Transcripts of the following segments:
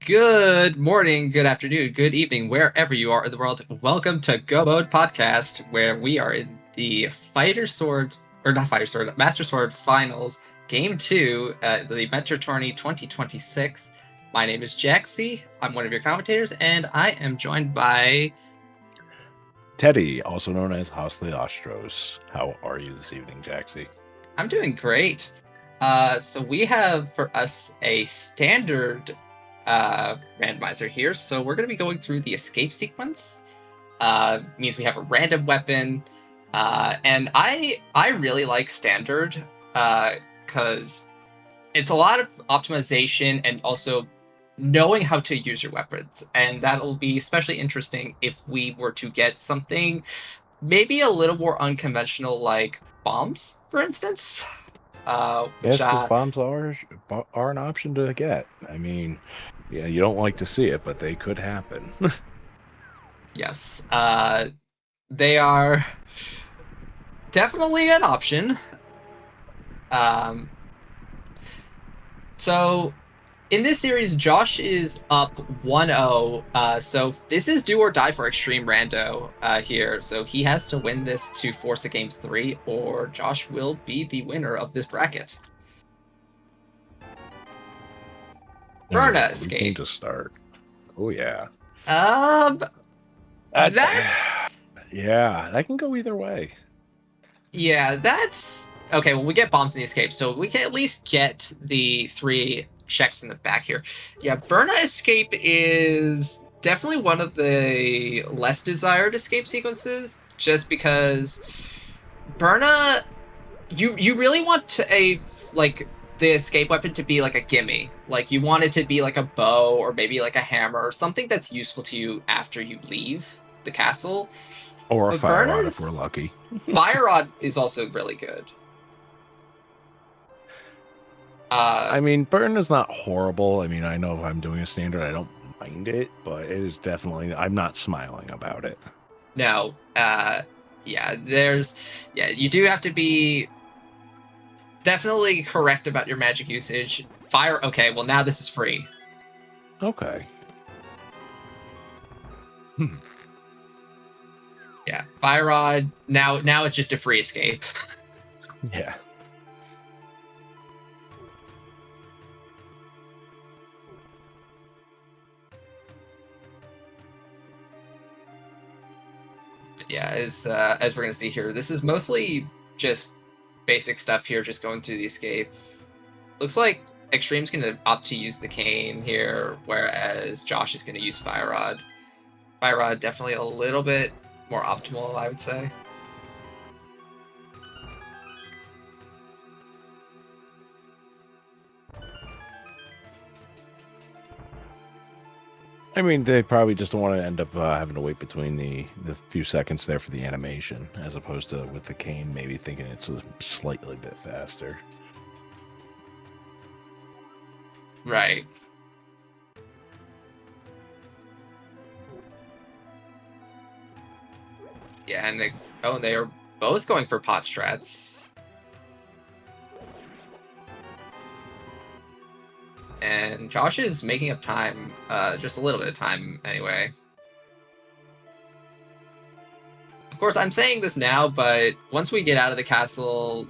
Good morning, good afternoon, good evening, wherever you are in the world. Welcome to Go Mode Podcast, where we are in the Master Sword Finals, Game 2, the Mentor Tourney 2026. My name is Jaxie. I'm one of your commentators, and I am joined by Teddy, also known as House the Ostros. How are you this evening, Jaxie? I'm doing great. So we have for us a standard randomizer here. So we're going to be going through the escape sequence. Means we have a random weapon. And I really like standard because it's a lot of optimization and also knowing how to use your weapons. And that'll be especially interesting if we were to get something maybe a little more unconventional, like bombs, for instance. Which Yes, because bombs are an option to get. I mean, yeah, you don't like to see it, but they could happen. yes, they are definitely an option. So in this series, Josh is up 1-0. So this is do or die for Extreme Rando here. So he has to win this to force a game 3, or Josh will be the winner of this bracket. Burna escape to start. Oh yeah. That's yeah, that can go either way. Yeah, that's okay. Well, we get bombs in the escape, so we can at least get the 3 checks in the back here. Yeah, Burna escape is definitely one of the less desired escape sequences, just because Burna, you really want the escape weapon to be like a gimme. Like you want it to be like a bow or maybe like a hammer or something that's useful to you after you leave the castle. Or a But fire rod Burna's if we're lucky. Fire Rod is also really good. I mean, burn is not horrible. I mean, I know if I'm doing a standard, I don't mind it, but it is definitely, I'm not smiling about it. No, you do have to be definitely correct about your magic usage. Fire, okay, well now this is free. Okay. Yeah, Fire Rod, now it's just a free escape. Yeah. Yeah, as we're gonna see here, this is mostly just basic stuff here, just going through the escape. Looks like Extreme's gonna opt to use the cane here, whereas Josh is gonna use Fire Rod. Fire Rod definitely a little bit more optimal, I would say. I mean, they probably just don't want to end up having to wait between the few seconds there for the animation, as opposed to with the cane, maybe thinking it's a slightly bit faster. Right. Yeah, and they are both going for pot strats. And Josh is making up time, just a little bit of time anyway. Of course, I'm saying this now, but once we get out of the castle,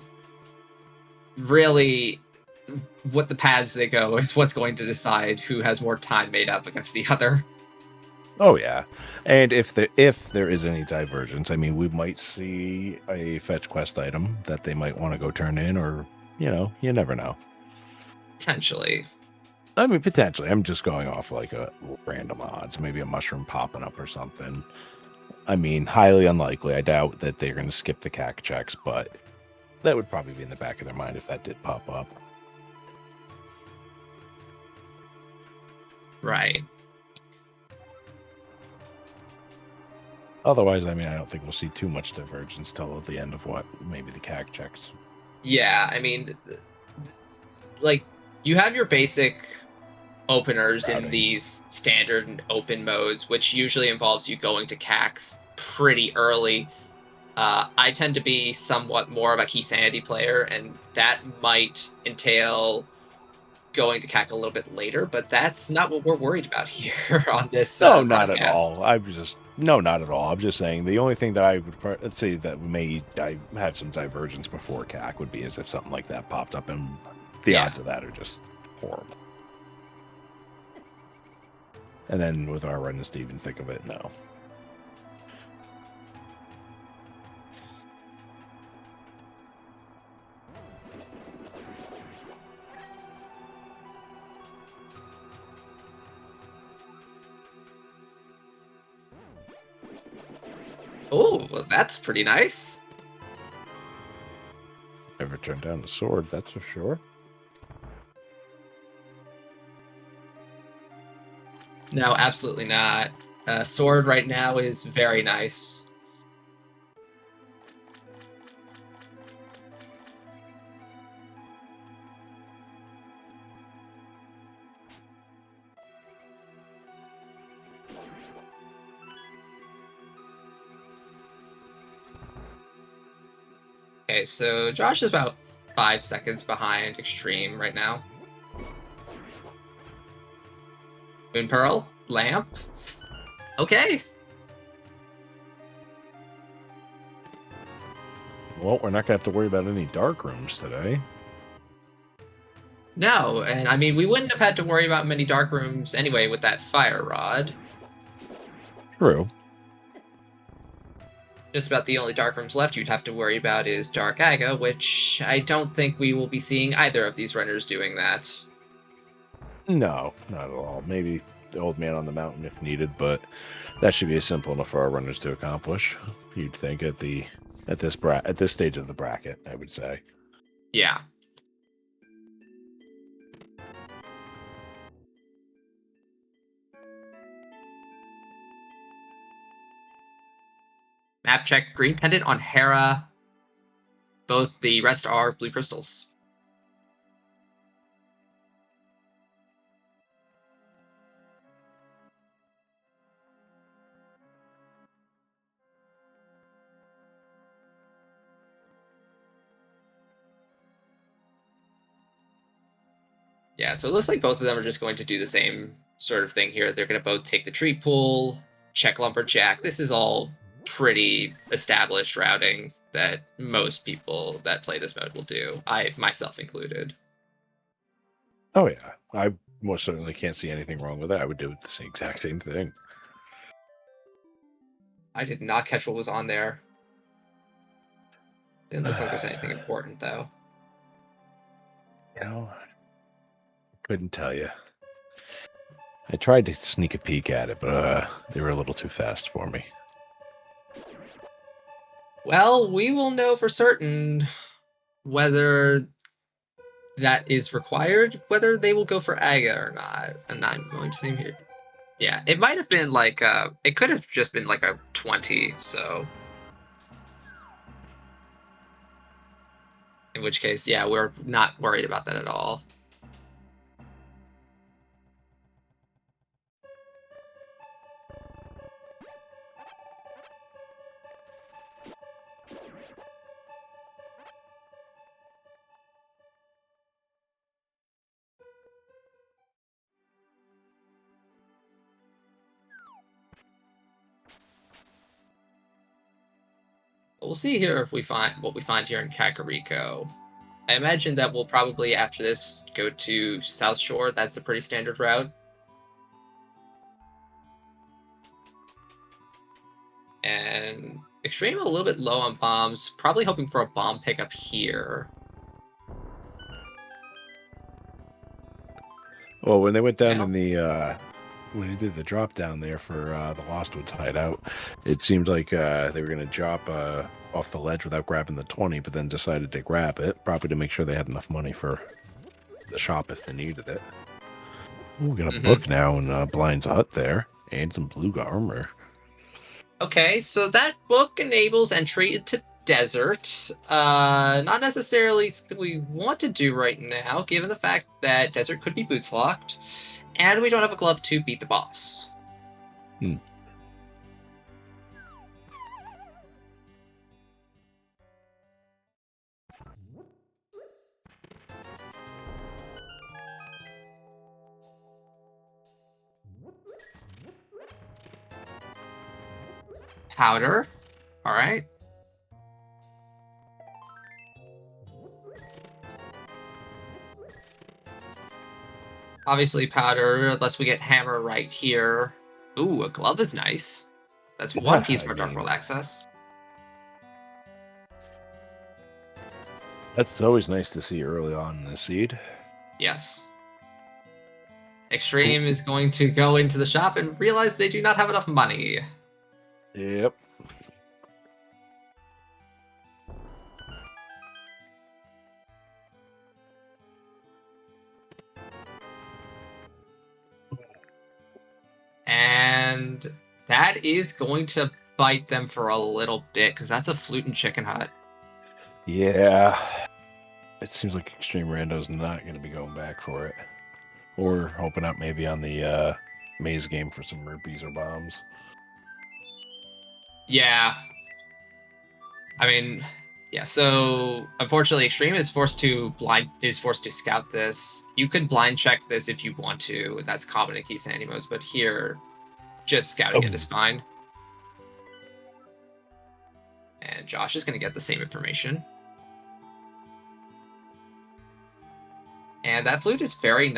really, what the paths they go is what's going to decide who has more time made up against the other. Oh yeah, and if there is any divergence, I mean, we might see a fetch quest item that they might want to go turn in, or you never know. Potentially. I mean, potentially. I'm just going off like a random odds, maybe a mushroom popping up or something. I mean, highly unlikely. I doubt that they're going to skip the CAC checks, but that would probably be in the back of their mind if that did pop up. Right. Otherwise, I mean, I don't think we'll see too much divergence till the end of maybe the CAC checks. Yeah, I mean, like, you have your basic openers in these standard and open modes, which usually involves you going to CACs pretty early. I tend to be somewhat more of a key sanity player, and that might entail going to cack a little bit later, but that's not what we're worried about here on this No, not at broadcast. all. No, not at all. I'm just saying the only thing that I would let's say that may have some divergence before CAC would be as if something like that popped up, and the Yeah. odds of that are just horrible. And then with our runners to even think of it, no. Oh, well, that's pretty nice. Never turned down the sword, that's for sure. No, absolutely not. Sword right now is very nice. Okay, so Josh is about 5 seconds behind Extreme right now. Moon Pearl, Lamp. Okay. Well, we're not gonna have to worry about any dark rooms today. No, and I mean, we wouldn't have had to worry about many dark rooms anyway with that fire rod. True. Just about the only dark rooms left you'd have to worry about is Dark Aga, which I don't think we will be seeing either of these runners doing that. No, not at all. Maybe the old man on the mountain if needed, but that should be simple enough for our runners to accomplish. You'd think at this stage of the bracket, I would say. Yeah. Map check, green pendant on Hera. Both the rest are blue crystals. Yeah, so it looks like both of them are just going to do the same sort of thing here. They're going to both take the tree pool, check lumberjack. This is all pretty established routing that most people that play this mode will do, I myself included. Oh yeah, I most certainly can't see anything wrong with that. I would do the exact same thing. I did not catch what was on there. Didn't look like there's anything important though. You know, couldn't tell you. I tried to sneak a peek at it, but they were a little too fast for me. Well, we will know for certain whether that is required, whether they will go for Aga or not. And I'm going to see here. Yeah, it might have been like it could have just been like a 20, so in which case, yeah, we're not worried about that at all. We'll see here if we find what we find here in Kakariko. I imagine that we'll probably after this go to South Shore. That's a pretty standard route. And Extreme a little bit low on bombs, probably hoping for a bomb pickup here. Well, when they went down Well, in the when he did the drop down there for the Lost Woods hideout, it seemed like they were going to drop off the ledge without grabbing the 20, but then decided to grab it, probably to make sure they had enough money for the shop if they needed it. Ooh, we got a book now in Blind's Hut there, and some blue armor. Okay, so that book enables entry into desert. Not necessarily something we want to do right now, given the fact that desert could be boots locked, and we don't have a glove to beat the boss. Powder. All right. Obviously powder, unless we get hammer right here. Ooh, a glove is nice. That's one piece I more Dark mean, World access. that's always nice to see early on in the seed. Yes. Extreme is going to go into the shop and realize they do not have enough money. Yep. And that is going to bite them for a little bit, because that's a flute and chicken hut. Yeah. It seems like Extreme Rando's not going to be going back for it. Or hoping up maybe on the maze game for some rupees or bombs. Yeah. I mean, yeah, so unfortunately Extreme is forced to scout this. You could blind check this if you want to, and that's common in Key Sandy modes, but here just scouting it is fine. And Josh is going to get the same information. And that flute is a very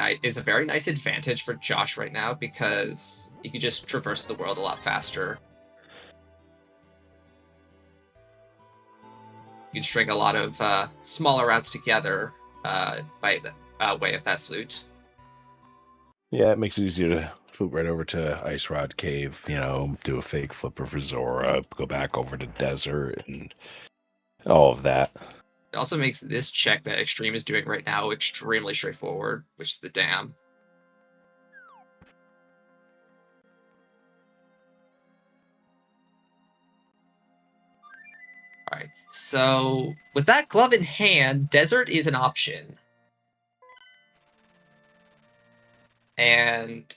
nice advantage for Josh right now, because he can just traverse the world a lot faster. You can string a lot of smaller routes together by the way of that flute. Yeah, it makes it easier to flip right over to Ice Rod Cave, do a fake flipper for Zora, go back over to Desert, and all of that. It also makes this check that Extreme is doing right now extremely straightforward, which is the dam. All right, so with that glove in hand, Desert is an option. And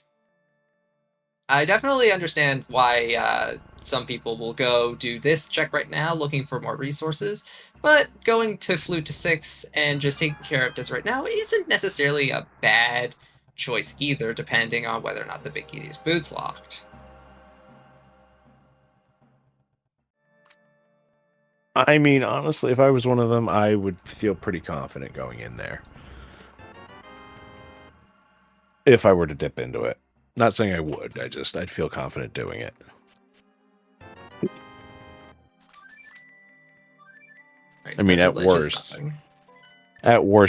I definitely understand why some people will go do this check right now, looking for more resources, but going to Flute to 6 and just taking care of this right now isn't necessarily a bad choice either, depending on whether or not the Vicky is boots locked. I mean, honestly, if I was one of them, I would feel pretty confident going in there. If I were to dip into it. Not saying I would, I'd feel confident doing it. Right, I mean, at worst,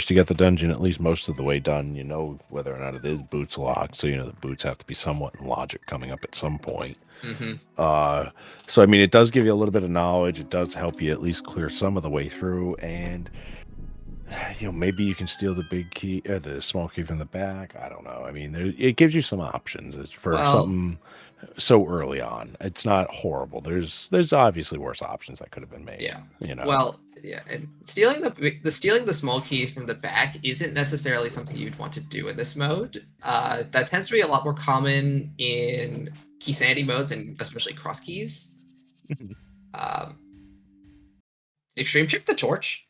you get the dungeon at least most of the way done. You know whether or not it is boots locked, so the boots have to be somewhat in logic coming up at some point. So I mean, it does give you a little bit of knowledge. It does help you at least clear some of the way through, and maybe you can steal the big key or the small key from the back. I don't know. I mean, it gives you some options for something so early on. It's not horrible. There's obviously worse options that could have been made. Yeah. You know. Well, yeah, and stealing the small key from the back isn't necessarily something you'd want to do in this mode. That tends to be a lot more common in key sanity modes, and especially cross keys. Extreme check the torch.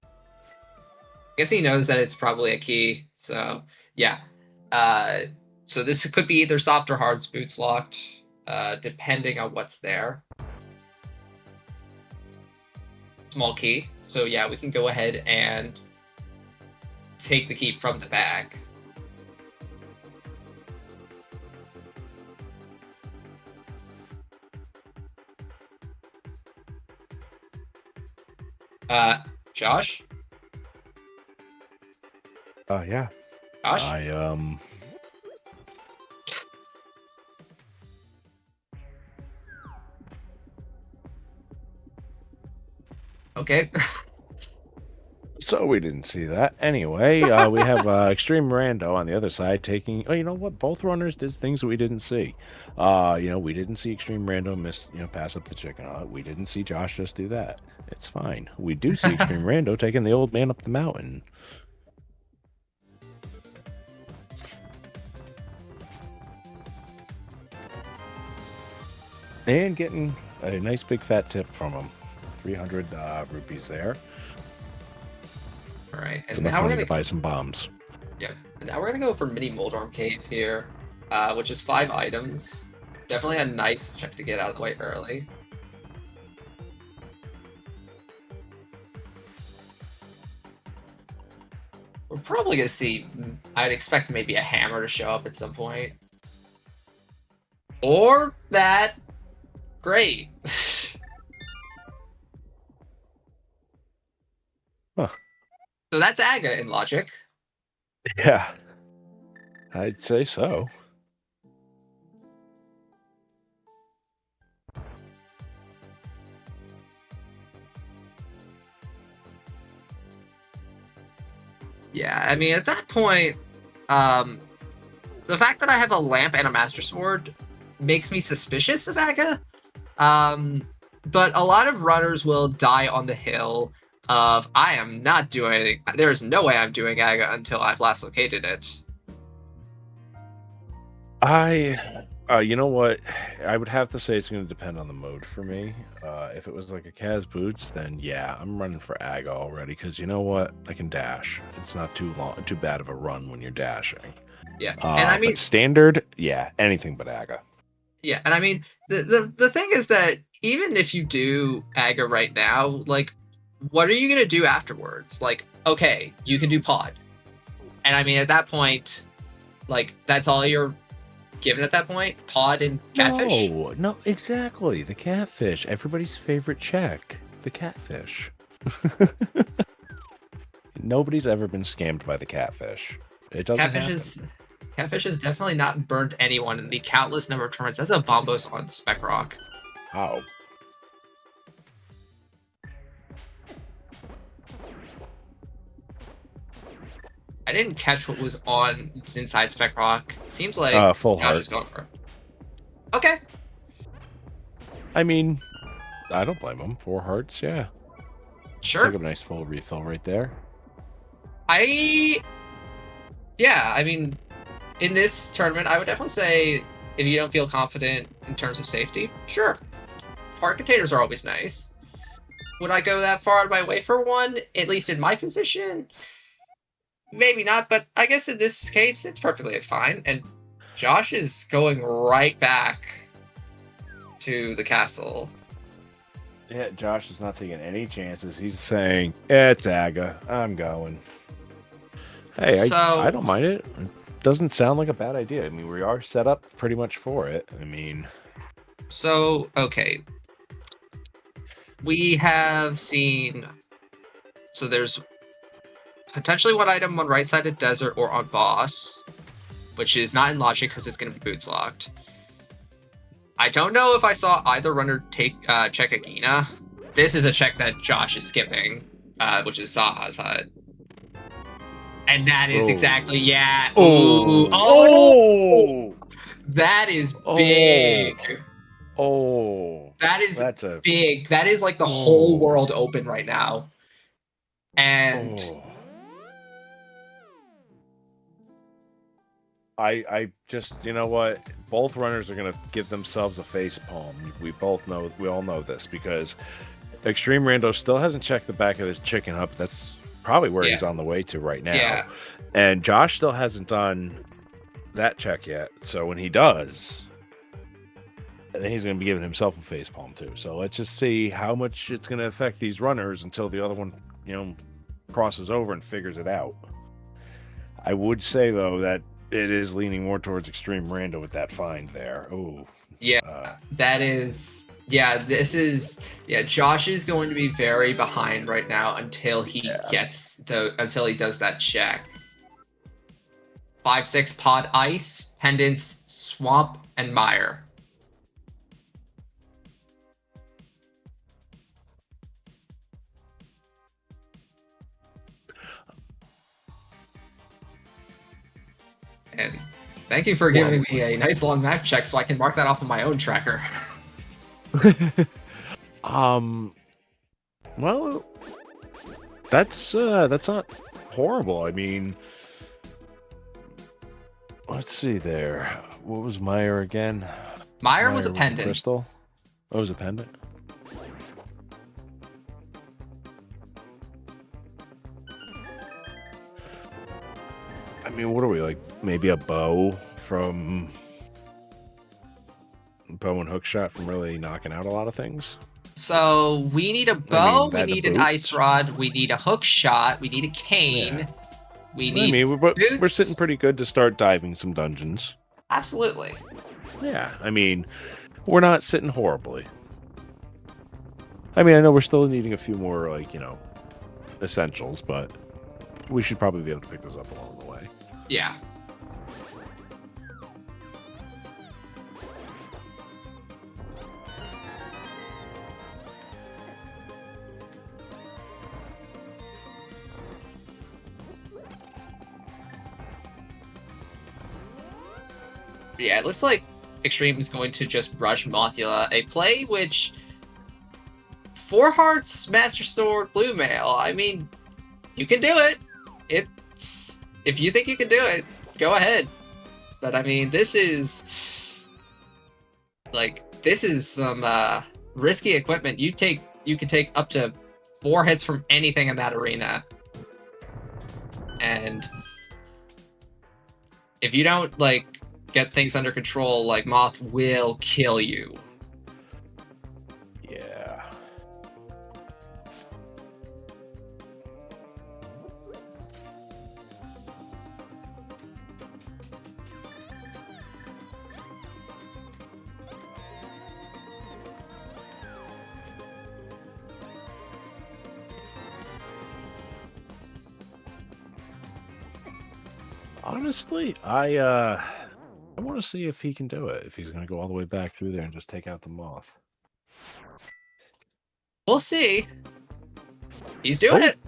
I guess he knows that it's probably a key, so yeah. So this could be either soft or hard boots locked, depending on what's there. Small key. So yeah, we can go ahead and take the key from the back. Josh? Yeah. Josh? Okay. So we didn't see that. Anyway, we have Extreme Rando on the other side taking. Oh, you know what? Both runners did things that we didn't see. We didn't see Extreme Rando pass up the chicken. We didn't see Josh just do that. It's fine. We do see Extreme Rando taking the old man up the mountain. And getting a nice big fat tip from him. 300 rupees there. All right, and so now we're going to buy some bombs. Yeah, and now we're gonna go for mini Moldorm Cave here, which is 5 items. Definitely a nice check to get out of the way early. We're probably going to see, I'd expect maybe a hammer to show up at some point. Or that. Great. Huh. So that's Aga in logic. Yeah, I'd say so. Yeah, I mean, at that point, the fact that I have a lamp and a master sword makes me suspicious of Aga. But a lot of runners will die on the hill of, I am not doing anything. There is no way I'm doing Aga until I've last located it. You know what? I would have to say it's going to depend on the mode for me. If it was like a Kaz Boots, then yeah, I'm running for Aga already because you know what? I can dash. It's not too bad of a run when you're dashing. Yeah, and I mean, but standard, yeah, anything but Aga. Yeah, and I mean, the thing is that even if you do Aga right now, like, what are you gonna do afterwards? Like, okay, you can do Pod, and I mean, at that point, like, that's all you're given at that point, Pod and Catfish. No, exactly. The Catfish, everybody's favorite check, the Catfish. Nobody's ever been scammed by the Catfish. It doesn't happen. Catfish has definitely not burned anyone in the countless number of tournaments. That's a Bombos on Spec Rock. Wow. I didn't catch what was inside Spec Rock. Seems like full Josh heart. is going for it. Okay. I mean, I don't blame him. 4 hearts, yeah. Sure. Take a nice full refill right there. Yeah, I mean, in this tournament, I would definitely say if you don't feel confident in terms of safety, sure. Heart containers are always nice. Would I go that far out of my way for one, at least in my position? Maybe not, but I guess in this case, it's perfectly fine. And Josh is going right back to the castle. Yeah, Josh is not taking any chances. He's saying, it's Aga. I'm going. Hey, I don't mind it. It doesn't sound like a bad idea. I mean, we are set up pretty much for it. I mean... So, okay. We have seen... So there's potentially one item on right side of desert or on boss, which is not in logic because it's going to be boots locked. I don't know if I saw either runner check Agina. This is a check that Josh is skipping, which is Zaha's hut. And that is exactly, yeah. Oh! That is big. That is big. That is like the whole world open right now. And I just, you know what? Both runners are going to give themselves a face palm. We all know this because extremerando still hasn't checked the back of his chicken hut. That's probably where he's on the way to right now. Yeah. And Josh still hasn't done that check yet. So when he does, then he's going to be giving himself a face palm too. So let's just see how much it's going to affect these runners until the other one, crosses over and figures it out. I would say though that it is leaning more towards extremerando with that find there. Oh, yeah, that is. Yeah, Josh is going to be very behind right now until he until he does that check. 5/6 Pod Ice, Pendants, Swamp, and Mire. And thank you for giving me a nice long map check so I can mark that off on my own tracker. Well, that's not horrible. I mean, let's see there. What was Mire again? Mire was a pendant. Crystal. Oh, it was a pendant. I mean, what are we, like, maybe a bow from bow and hook shot from really knocking out a lot of things? So we need a bow, we need an ice rod, we need a hook shot, we need a cane, We I need mean, we're boots. sitting pretty good to start diving some dungeons. Absolutely. Yeah, I mean, we're not sitting horribly. I mean, I know we're still needing a few more, like, essentials, but we should probably be able to pick those up along the way. Yeah. Yeah, it looks like Extreme is going to just rush Mothula, a play which 4 hearts, Master Sword, Blue Mail. I mean, you can do it. It's if you think you can do it, go ahead. But I mean, this is some risky equipment. You can take up to 4 hits from anything in that arena, and if you don't get things under control, Moth will kill you. Yeah. Honestly, I want to see if he can do it. If he's going to go all the way back through there and just take out the moth. We'll see. He's doing it.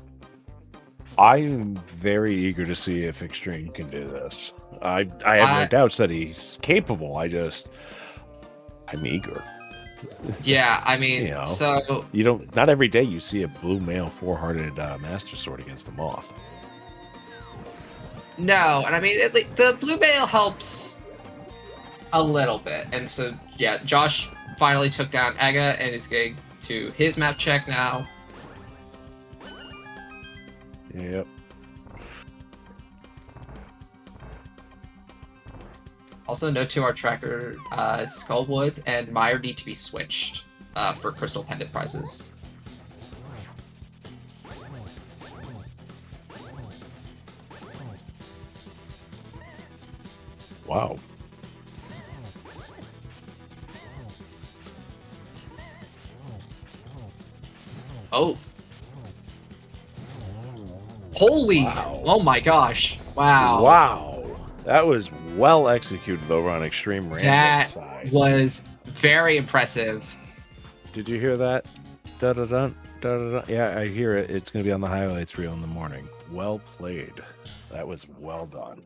I'm very eager to see if Extreme can do this. I have no doubts that he's capable. I'm eager. Yeah, I mean, so not every day you see a blue male 4-hearted Master Sword against the moth. No, and I mean, the Blue Mail helps a little bit. And so, yeah, Josh finally took down Ega and is going to his map check now. Yep. Also, note to our tracker, Skullwoods and Meyer need to be switched for Crystal Pendant prizes. Wow. Oh. Holy. Wow. Oh my gosh. Wow. Wow. That was well executed over on Extreme Rando's side. That was very impressive. Did you hear that? Da-da-dun, da-da-dun. Yeah, I hear it. It's going to be on the highlights reel in the morning. Well played. That was well done.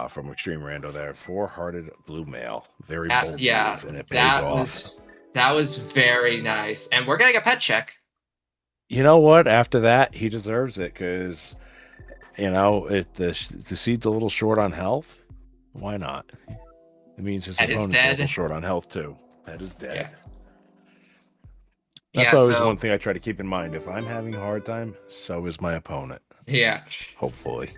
From Extreme Rando there. 4-hearted blue male. Very bold move, and it pays off. That was very nice. And we're getting a pet check. You know what? After that, he deserves it because, if the seed's a little short on health, why not? It means his opponent's a little short on health, too. That is dead. Yeah. That's always one thing I try to keep in mind. If I'm having a hard time, so is my opponent. Yeah. Hopefully.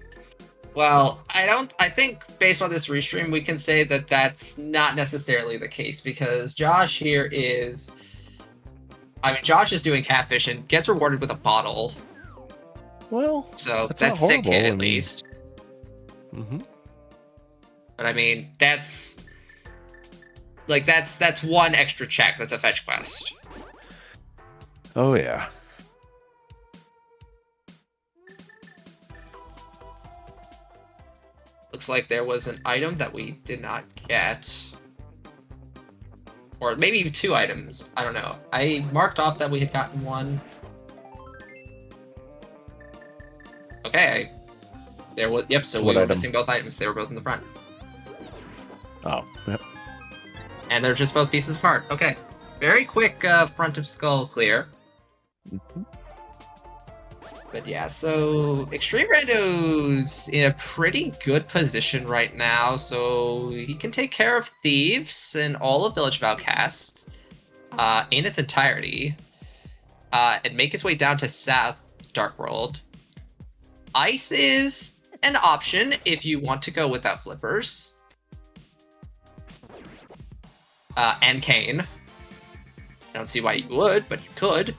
Well, I think based on this restream, we can say that that's not necessarily the case because Josh here is... I mean, Josh is doing catfish and gets rewarded with a bottle. Well, so that's sick hit at least. Mm-hmm. But I mean, that's one extra check. That's a fetch quest. Oh yeah. Looks like there was an item that we did not get. Or maybe 2 items. I don't know. I marked off that we had gotten one. Okay. There was... Yep, so we were missing both items. They were both in the front. Oh, yep. And they're just both pieces of heart. Okay. Very quick front of skull clear. Mm-hmm. But yeah, so Extreme Rando's in a pretty good position right now, so he can take care of Thieves and all of Village of Outcast in its entirety, and make his way down to South Dark World. Ice is an option if you want to go without flippers. And Kane. I don't see why you would, but you could.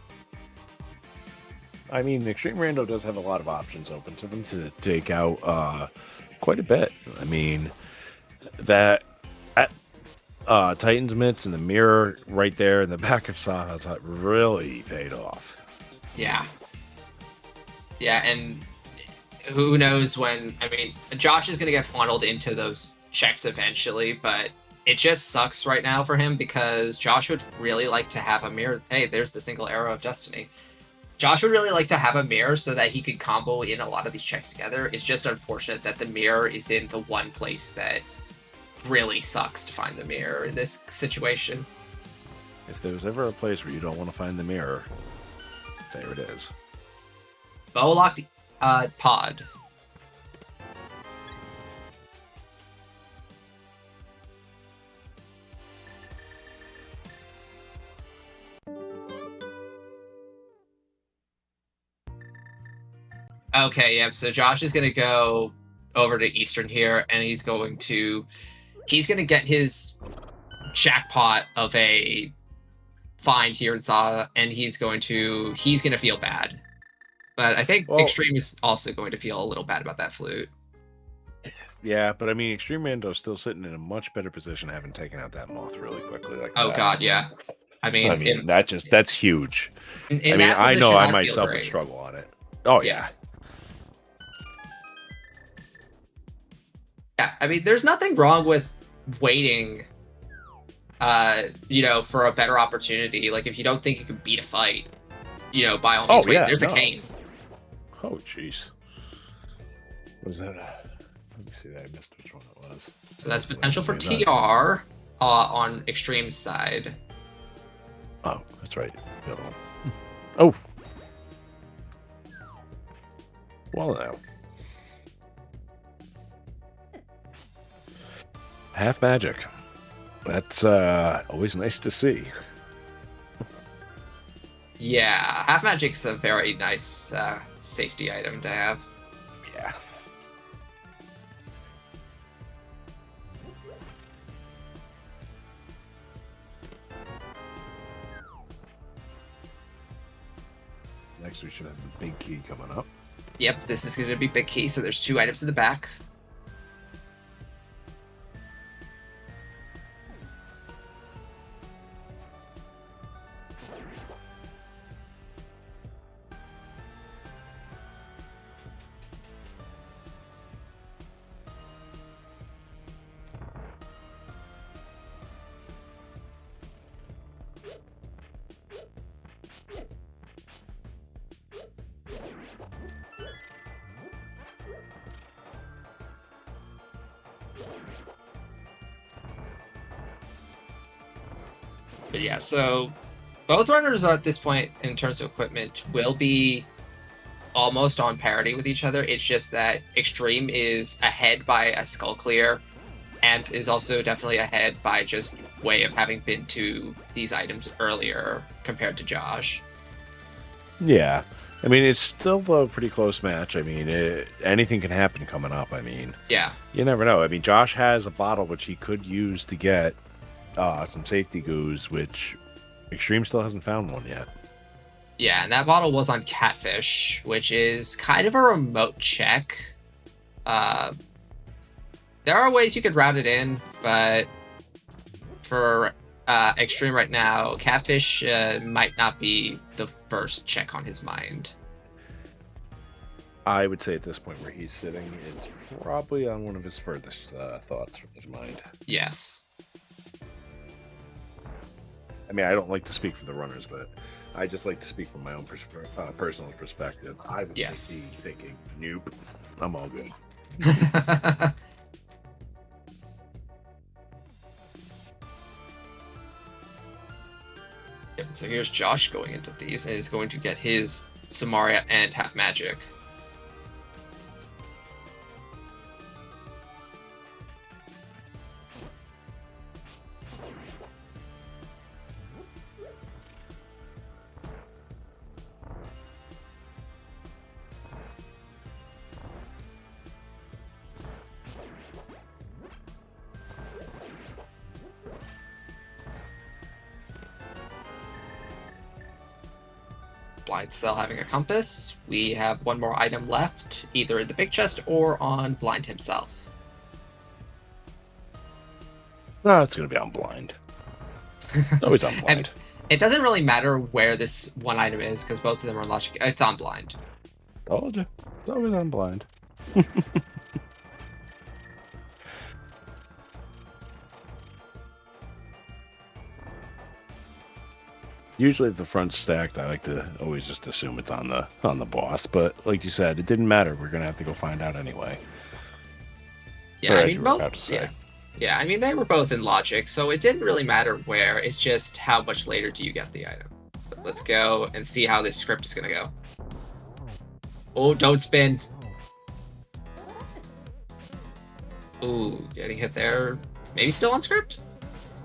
I mean, Extreme Rando does have a lot of options open to them to take out quite a bit. I mean, that Titan's Mitts and the mirror right there in the back of Saha's hut really paid off. Yeah. Yeah, and who knows when... I mean, Josh is going to get funneled into those checks eventually, but it just sucks right now for him because Josh would really like to have a mirror. Hey, there's the single arrow of destiny. Josh would really like to have a mirror so that he could combo in a lot of these checks together. It's just unfortunate that the mirror is in the one place that really sucks to find the mirror in this situation. If there's ever a place where you don't want to find the mirror, there it is. Bow locked pod. Okay, yeah, so Josh is going to go over to Eastern here, and he's going to get his jackpot of a find here in Zaha, and he's going to feel bad. But I think Extreme is also going to feel a little bad about that flute. Yeah, but I mean, Extreme Rando's still sitting in a much better position having taken out that moth really quickly. Like God, yeah. I mean, that's huge. In that I know I myself would struggle on it. Oh, yeah. Yeah, I mean, there's nothing wrong with waiting, for a better opportunity. Like, if you don't think you can beat a fight, by all means, wait. Yeah, there's a cane. Oh, jeez. Was that let me see that. I missed which one it was. So that's potential for TR on Extreme's side. Oh, that's right. The other one. Oh. Well, now. Half magic. That's always nice to see. Yeah, half magic's a very nice safety item to have. Yeah. Next, we should have the big key coming up. Yep, this is going to be big key. So there's 2 items in the back. But yeah, so both runners at this point in terms of equipment will be almost on parity with each other. It's just that Extreme is ahead by a skull clear and is also definitely ahead by just way of having been to these items earlier compared to Josh. Yeah. I mean, it's still a pretty close match. I mean, anything can happen coming up. I mean, yeah, you never know. I mean, Josh has a bottle which he could use to get some safety goos, which Extreme still hasn't found one yet. Yeah, and that bottle was on Catfish, which is kind of a remote check. There are ways you could route it in, but for Extreme right now, Catfish might not be the first check on his mind. I would say at this point where he's sitting, it's probably on one of his furthest thoughts from his mind. Yes. I mean, I don't like to speak for the runners, but I just like to speak from my own personal perspective. I would be thinking, nope, I'm all good. Yep, so here's Josh going into these, and he's going to get his Samaria and half magic. blind cell having a compass. We have one more item left, either in the big chest or on blind himself. No, it's going to be on blind. It's always on blind. It doesn't really matter where this one item is because both of them are logic. It's on blind. Told you. It's always on blind. Usually if the front's stacked, I like to always just assume it's on the boss. But like you said, it didn't matter. We're gonna have to go find out anyway. Yeah, I mean, both. Yeah, I mean, they were both in logic, so it didn't really matter where. It's just how much later do you get the item. But let's go and see how this script is gonna go. Oh, don't spin. Ooh, getting hit there. Maybe still on script?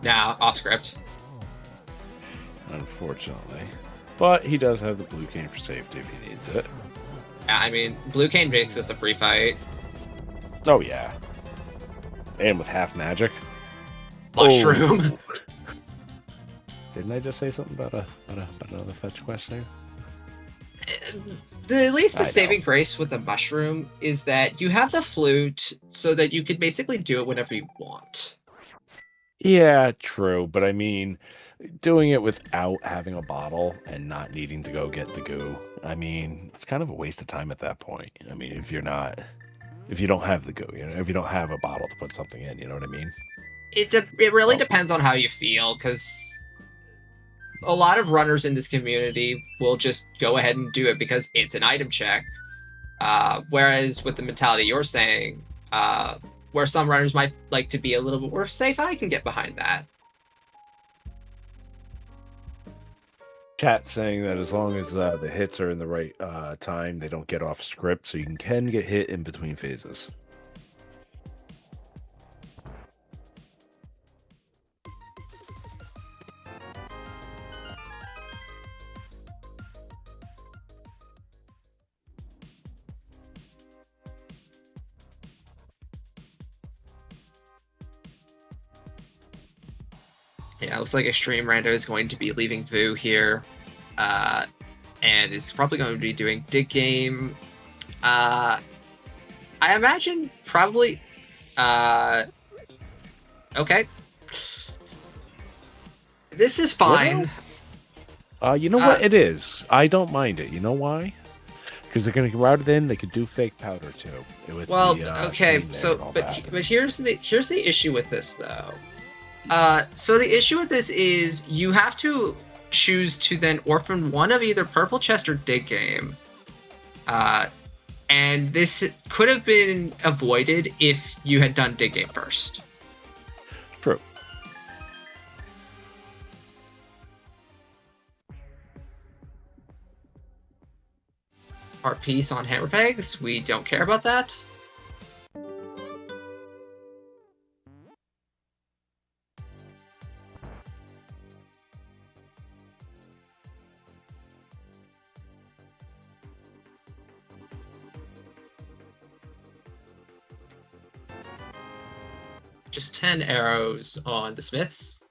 Nah, off script. Unfortunately. But he does have the blue cane for safety if he needs it. Yeah, I mean, blue cane makes this a free fight. Oh, yeah. And with half magic. Mushroom. Oh. Didn't I just say something about another fetch quest there? At least the saving grace with the mushroom is that you have the flute so that you can basically do it whenever you want. Yeah, true. But I mean, doing it without having a bottle and not needing to go get the goo, I mean, it's kind of a waste of time at that point. I mean, if you don't have the goo, if you don't have a bottle to put something in, you know what I mean? It really depends on how you feel, because a lot of runners in this community will just go ahead and do it because it's an item check. Whereas with the mentality you're saying, where some runners might like to be a little bit more safe, I can get behind that. Chat saying that as long as the hits are in the right time, they don't get off script, so you can get hit in between phases. Yeah, it looks like extremerando is going to be leaving Vu here, and is probably going to be doing dig game. I imagine probably. Okay, this is fine. You know what? It is. I don't mind it. You know why? Because they're going to route it in. They could do fake powder too. Well, okay. So, but here's the issue with this though. So the issue with this is you have to choose to then orphan one of either Purple Chest or Dig Game. And this could have been avoided if you had done Dig Game first. True. Art piece on hammer pegs. We don't care about that. Just 10 arrows on the smiths.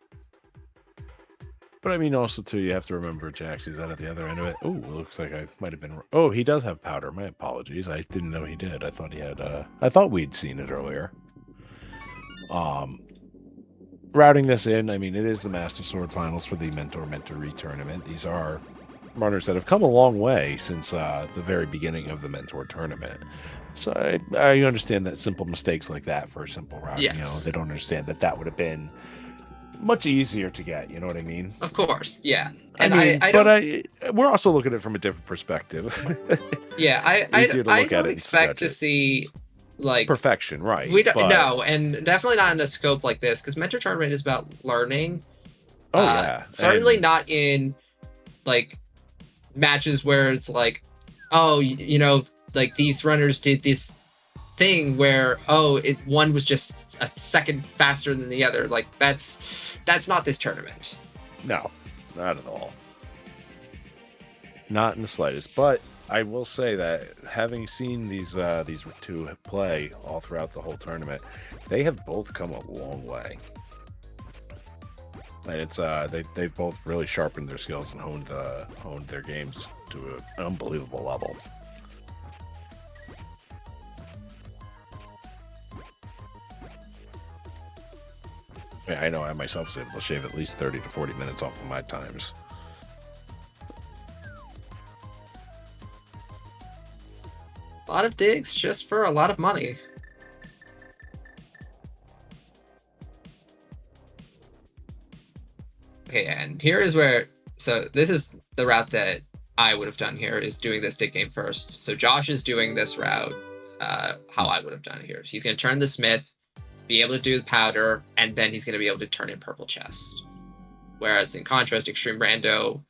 But I mean, also too, you have to remember Jax is out at the other end of it. Oh, it looks like I might have been. Oh, he does have powder. My apologies. I didn't know he did. I thought he had. I thought we'd seen it earlier. Routing this in, I mean, it is the Master Sword Finals for the Mentor-Mentoree tournament. These are runners that have come a long way since the very beginning of the Mentor tournament. So I understand that simple mistakes like that for a simple route. Yes. You know, they don't understand that would have been much easier to get. You know what I mean? Of course, yeah. And we're also looking at it from a different perspective. Yeah, I don't expect to see like perfection, right? We don't, no, and definitely not in a scope like this because Mentor tournament is about learning. Oh yeah, certainly not in like matches where it's like, oh, you know, like these runners did this thing where one was just a second faster than the other. Like that's not this tournament. No, not at all. Not in the slightest. But I will say that having seen these two play all throughout the whole tournament, they have both come a long way. And it's they've both really sharpened their skills and honed their games to an unbelievable level. Yeah, I know I myself was able to shave at least 30 to 40 minutes off of my times. A lot of digs just for a lot of money. Okay, and here is where, so this is the route that I would have done here, is doing this dig game first. So Josh is doing this route how I would have done it here. He's going to turn the Smith, be able to do the powder, and then he's going to be able to turn in purple chest. Whereas in contrast, extremerando,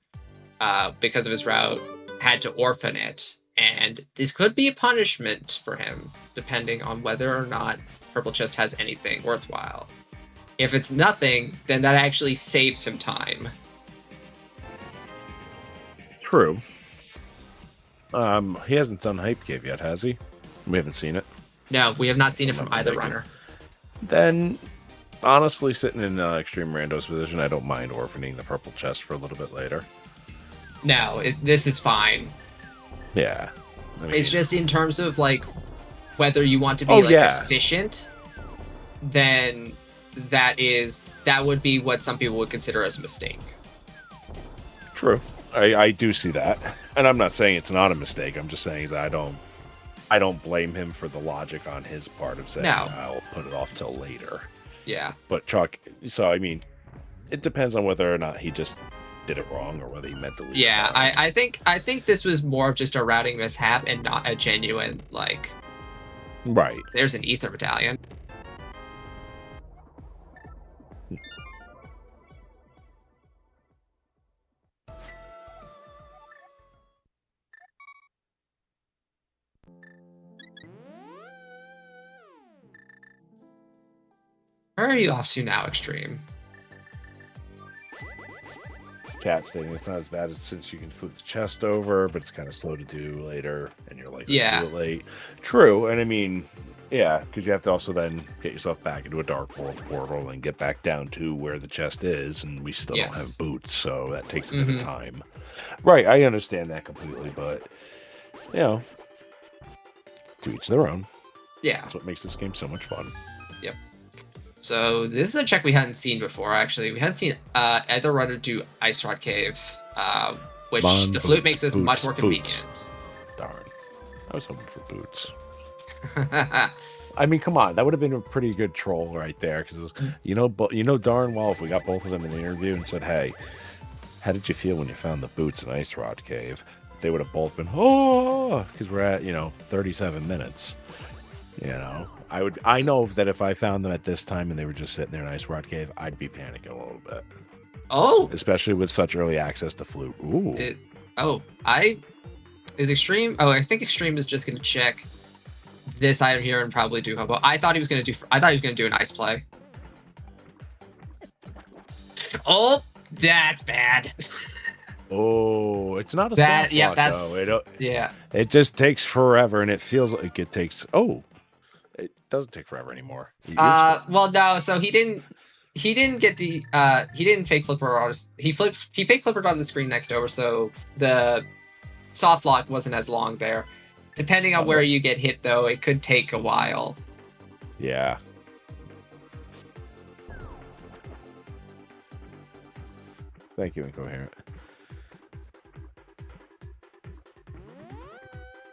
because of his route, had to orphan it. And this could be a punishment for him, depending on whether or not purple chest has anything worthwhile. If it's nothing, then that actually saves him time. True. He hasn't done Hype Cave yet, has he? We haven't seen it. No, we have not seen it from either runner. Then, honestly, sitting in extremerando's position, I don't mind orphaning the purple chest for a little bit later. No, this is fine. Yeah. I mean, it's just in terms of, like, whether you want to be efficient, then that would be what some people would consider as a mistake. True. I do see that. And I'm not saying it's not a mistake. I'm just saying that I don't blame him for the logic on his part of saying, I'll put it off till later. Yeah. But Chuck, so I mean, it depends on whether or not he just did it wrong or whether he meant to leave. Yeah, I think this was more of just a routing mishap and not a genuine, like, right. There's an ether medallion. Where are you off to now, Extreme? Chat stating it's not as bad as since you can flip the chest over, but it's kind of slow to do later, and you're like, do it late. True, and I mean, yeah, because you have to also then get yourself back into a Dark World portal and get back down to where the chest is, and we still don't have boots, so that takes a bit of time. Right, I understand that completely, but, you know, to each their own. Yeah. That's what makes this game so much fun. Yep. So this is a check we hadn't seen before, actually. We hadn't seen either runner do Ice Rod Cave, which the flute makes this much more convenient. Darn. I was hoping for boots. I mean, come on. That would have been a pretty good troll right there. Because, you know darn well if we got both of them in the interview and said, hey, how did you feel when you found the boots in Ice Rod Cave? They would have both been, oh, because we're at, 37 minutes. I know that if I found them at this time and they were just sitting there in Ice Rod Cave, I'd be panicking a little bit. Oh, especially with such early access to flute. Ooh. I think Extreme is just going to check this item here and probably do hobo. I thought he was going to do an ice play. Oh, that's bad. Oh, it's not a soft lock, though. It just takes forever, and it feels like it takes. Oh, it doesn't take forever anymore. Well, no. So he didn't get the. He didn't fake flipper on. He fake flippered on the screen next over, so the soft lock wasn't as long there. Depending on where you get hit, though, it could take a while. Yeah. Thank you, Incoherent.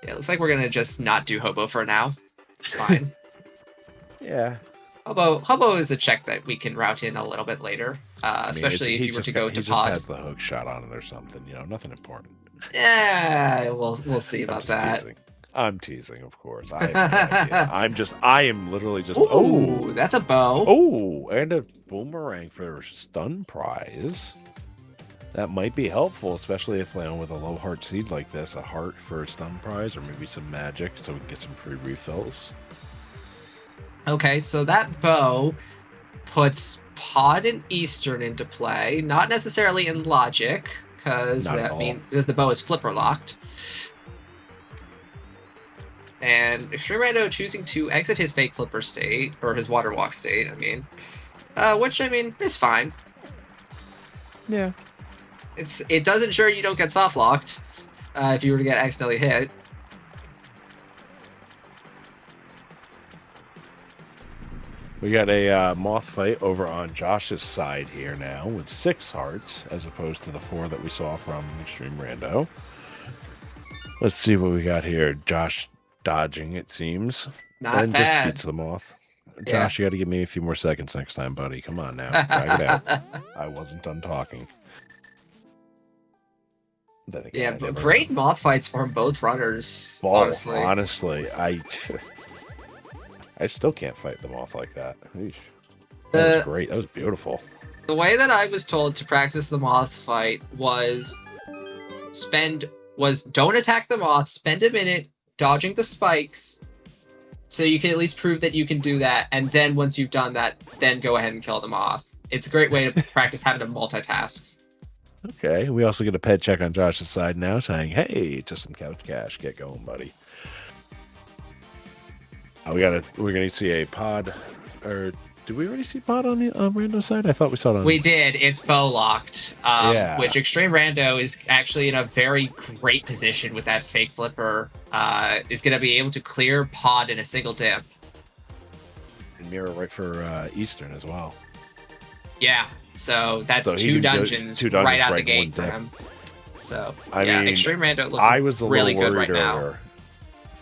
Yeah, it looks like we're gonna just not do hobo for now. It's fine. Yeah. Hobo is a check that we can route in a little bit later, especially if you were to go to pod. He just has the hook shot on it or something, nothing important. Yeah, we'll see about that. Teasing. I'm teasing, of course. I have no idea. I am literally just. Ooh, that's a bow. Oh, and a boomerang for stun prize. That might be helpful, especially if with a low heart seed like this, a heart for a stun prize, or maybe some magic, so we can get some free refills. Okay, so that bow puts Pod and Eastern into play, not necessarily in logic, because the bow is flipper locked. And extremerando choosing to exit his fake flipper state, or his water walk state, which is fine. Yeah. It does ensure you don't get soft locked if you were to get accidentally hit. We got a moth fight over on Josh's side here now with 6 hearts as opposed to the 4 that we saw from Extreme Rando. Let's see what we got here. Josh dodging, it seems. Not and bad. just beats the moth. Yeah. Josh, you got to give me a few more seconds next time, buddy. Come on now. Drag it out. I wasn't done talking. Then again, Yeah, but great moth fights from both runners, honestly. Honestly, I still can't fight them off like that. Eesh. That was great. That was beautiful. The way that I was told to practice the moth fight was don't attack the moth, spend a minute dodging the spikes so you can at least prove that you can do that, and then once you've done that, then go ahead and kill the moth. It's a great way to practice having to multitask. Okay, we also get a pet check on Josh's side now saying, hey, just some couch cash. Get going, buddy. We're gonna see a pod, or did we already see pod on the rando side? I thought we saw it on. We did. It's bow locked, which Extreme Rando is actually in a very great position with that fake flipper. Is going to be able to clear pod in a single dip. And mirror right for Eastern as well. Yeah, so that's two dungeons right out the gate for him. So I mean, Extreme Rando looking really good right now.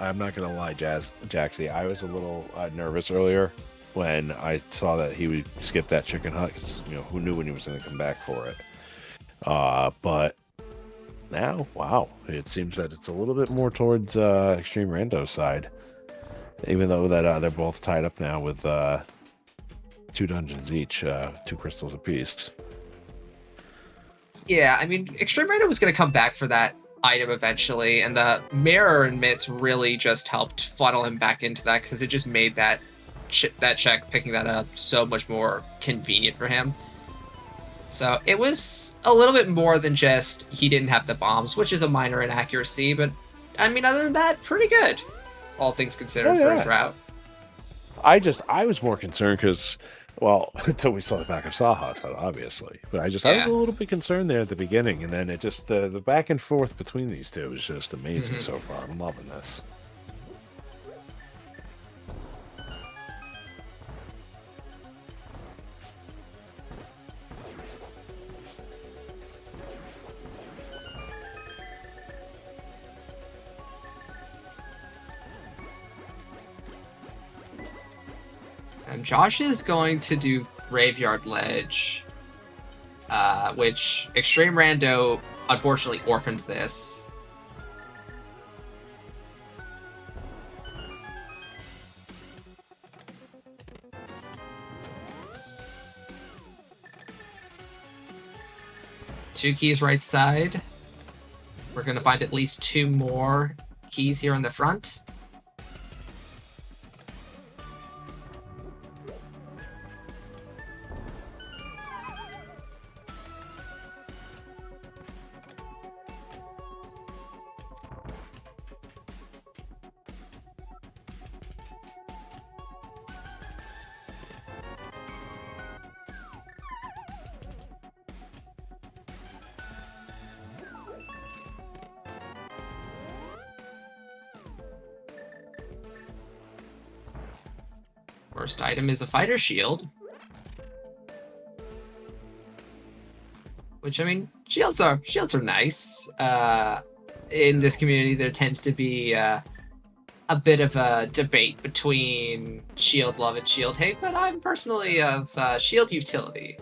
I'm not gonna lie, Jaxie. I was a little nervous earlier when I saw that he would skip that chicken hut because who knew when he was going to come back for it. But now, wow, it seems that it's a little bit more towards Extreme Rando's side, even though that they're both tied up now with 2 dungeons each, 2 crystals apiece. Yeah, I mean, Extreme Rando was going to come back for that item eventually, and the mirror and mitts really just helped funnel him back into that because it just made that check picking that up so much more convenient for him. So it was a little bit more than just he didn't have the bombs, which is a minor inaccuracy, but I mean, other than that, pretty good, all things considered for his route. I was more concerned because, well, until we saw the back of Saha's, obviously. But I was a little bit concerned there at the beginning, and then it just the back and forth between these two is just amazing so far. I'm loving this. And Josh is going to do Graveyard Ledge, which Extreme Rando unfortunately orphaned this. Two keys right side. We're going to find at least 2 more keys here in the front. First item is a fighter shield. Which, I mean, shields are nice. In this community, there tends to be a bit of a debate between shield love and shield hate, but I'm personally of shield utility.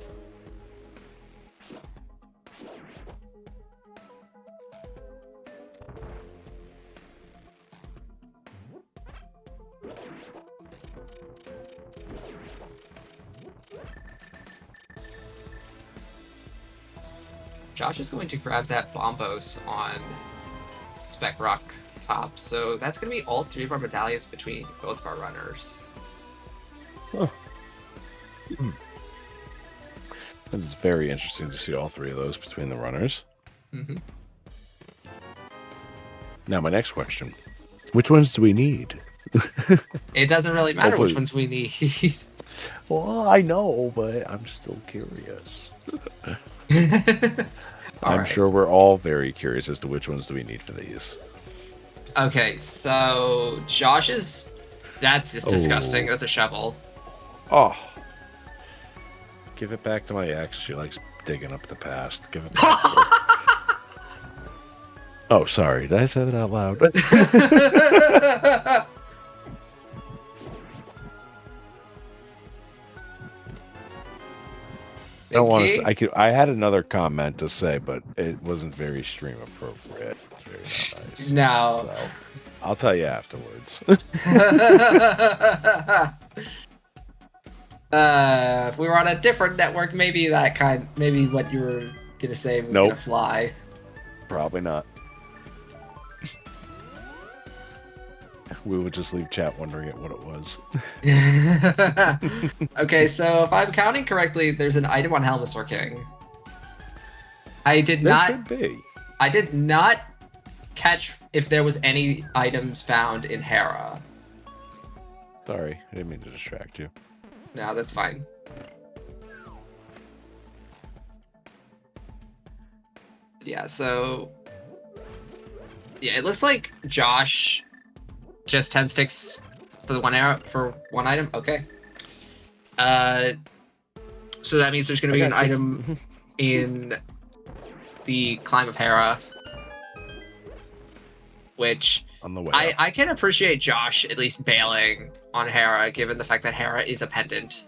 Josh is going to grab that Bombos on Spec Rock top, so that's going to be all 3 of our medallions between both of our runners. Oh. That is very interesting to see all 3 of those between the runners. Mm-hmm. Now, my next question. Which ones do we need? It doesn't really matter which ones we need. Well, I know, but I'm still curious. All I'm right. sure we're all very curious as to which ones do we need for these. Okay, so Josh's. That's just disgusting. Oh. That's a shovel. Oh. Give it back to my ex. She likes digging up the past. Give it back to her. Oh, sorry. Did I say that out loud? I don't Big want to. key. I had another comment to say, but it wasn't very stream appropriate. Very not nice. No. So I'll tell you afterwards. If we were on a different network, maybe maybe what you were gonna say was Nope. gonna fly. Probably not. We would just leave chat wondering at what it was. Okay, so if I'm counting correctly, there's an item on Helmasaur King. There should be. I did not catch if there was any items found in Hera. Sorry, I didn't mean to distract you. No, that's fine. Yeah, so yeah, it looks like Josh just 10 sticks for the one item. Okay. So that means there's gonna be an item in the Climb of Hera, which On the way. I can appreciate Josh at least bailing on Hera, given the fact that Hera is a pendant.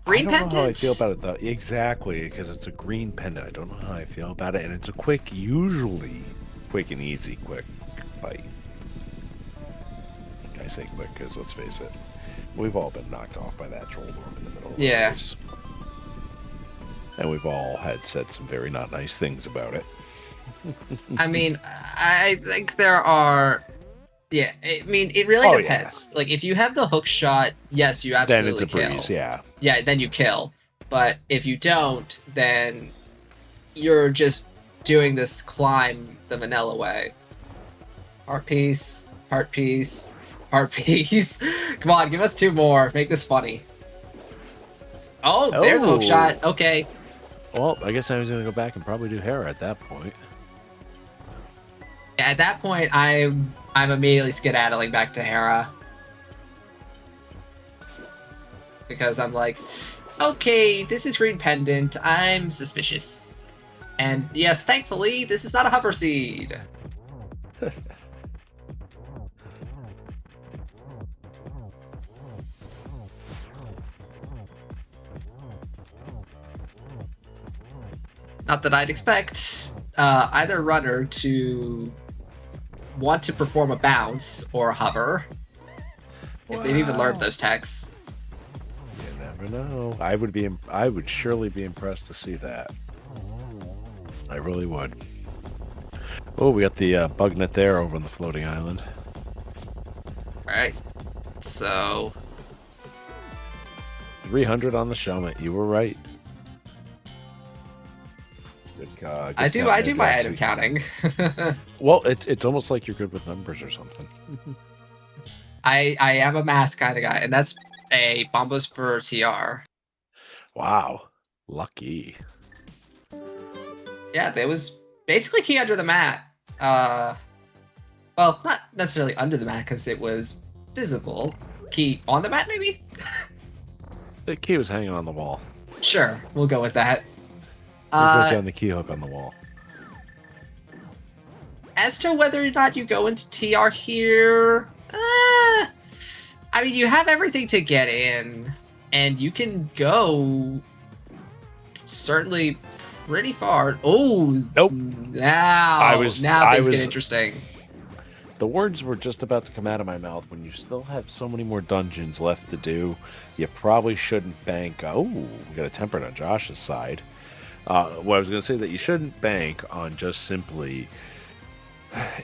Green pendant? I don't know how I feel about it though. Exactly, because it's a green pendant. I don't know how I feel about it, and it's a usually quick and easy fight. I say quick because let's face it, we've all been knocked off by that troll dorm in the middle of the race. And we've all had said some very not nice things about it. I mean, I think there are. Yeah, I mean, it really depends. Yeah. Like, if you have the hook shot, yes, you absolutely then it's a breeze, kill. yeah. Yeah, then you kill. But if you don't, then you're just doing this climb the vanilla way. Heart piece, heart piece, heart piece. Come on, give us 2 more. Make this funny. Oh, there's a hook shot. Okay. Well, I guess I was going to go back and probably do Hera at that point. At that point, I'm immediately skedaddling back to Hera. Because I'm like, okay, this is Green Pendant. I'm suspicious. And yes, thankfully, this is not a hover seed. Not that I'd expect either runner to want to perform a bounce or a hover. If they've even learned those techs. You never know. I would surely be impressed to see that. I really would. Oh, we got the bugnet there over on the floating island. Alright. So 300 on the Shelmet. You were right. I do my item counting. Well, it's almost like you're good with numbers or something. I am a math kind of guy, and that's a Bombos for TR. Wow. Lucky. Yeah, there was basically key under the mat. Well, not necessarily under the mat because it was visible. Key on the mat, maybe? The key was hanging on the wall. Sure, we'll go with that. We put down the key hook on the wall. As to whether or not you go into TR here, I mean, you have everything to get in, and you can go certainly pretty far. Oh, nope. Now things get interesting. The words were just about to come out of my mouth. When you still have so many more dungeons left to do, you probably shouldn't bank. Oh, we got a temperate on Josh's side. Well, I was going to say that you shouldn't bank on just simply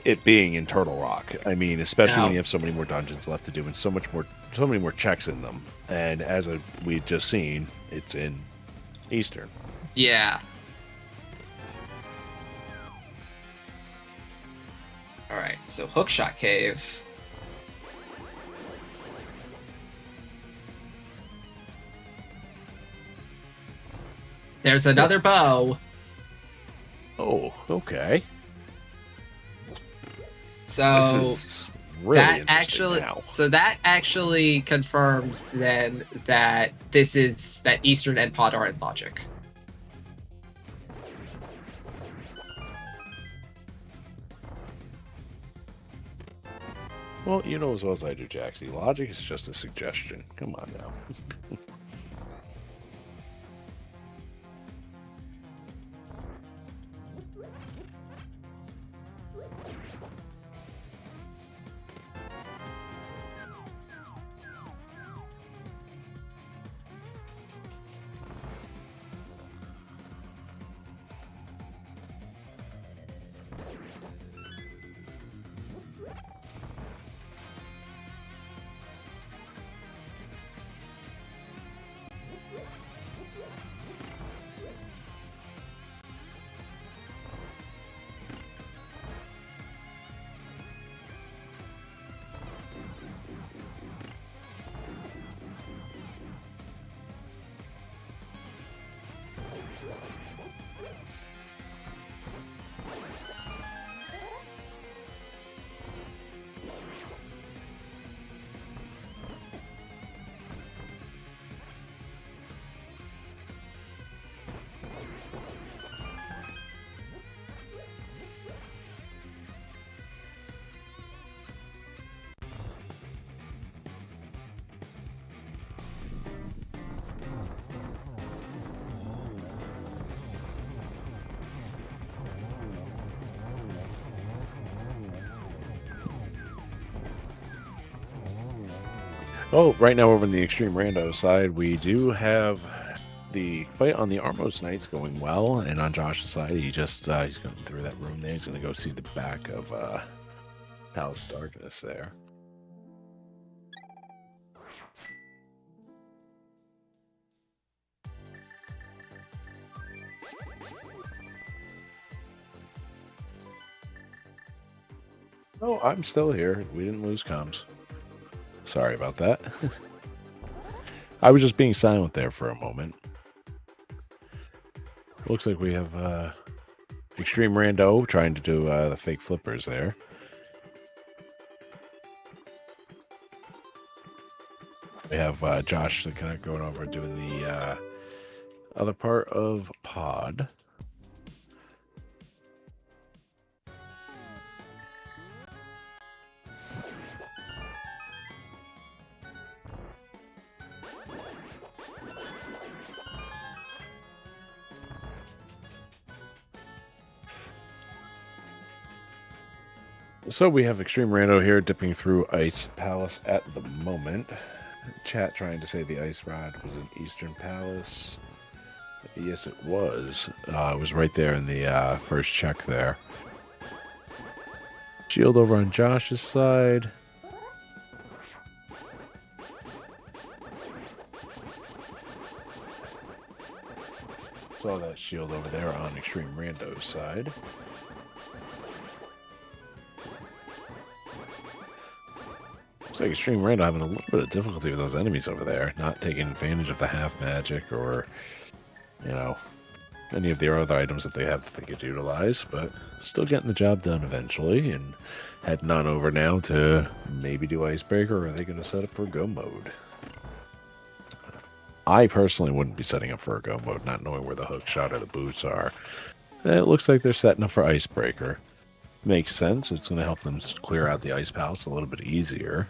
it being in Turtle Rock. I mean, especially when you have so many more dungeons left to do and so many more checks in them. And as we've just seen, it's in Eastern. Yeah. All right, so Hookshot Cave. There's another bow. Oh, okay. So This is really interesting that actually confirms then that that Eastern and Pod are in logic. Well, you know as well as I do, Jaxie. Logic is just a suggestion. Come on now. Oh, right now over on the Extreme Rando side, we do have the fight on the Armos Knights going well, and on Josh's side, he's going through that room there. He's going to go see the back of Palace of Darkness there. Oh, I'm still here. We didn't lose comms. Sorry about that. I was just being silent there for a moment. Looks like we have Extreme Rando trying to do the fake flippers there. We have JoshTheCanuck going over doing the other part of Pod. So we have Extreme Rando here dipping through Ice Palace at the moment. Chat trying to say the Ice Rod was in Eastern Palace. Yes, it was. It was right there in the first check there. Shield over on Josh's side. Saw that shield over there on Extreme Rando's side. Looks like Extreme Rando having a little bit of difficulty with those enemies over there, not taking advantage of the half magic or, you know, any of their other items that they have that they could utilize, but still getting the job done eventually, and heading on over now to maybe do Icebreaker, or are they going to set up for go mode? I personally wouldn't be setting up for a go mode, not knowing where the hook shot or the boots are. It looks like they're setting up for Icebreaker. Makes sense. It's going to help them clear out the Ice Palace a little bit easier.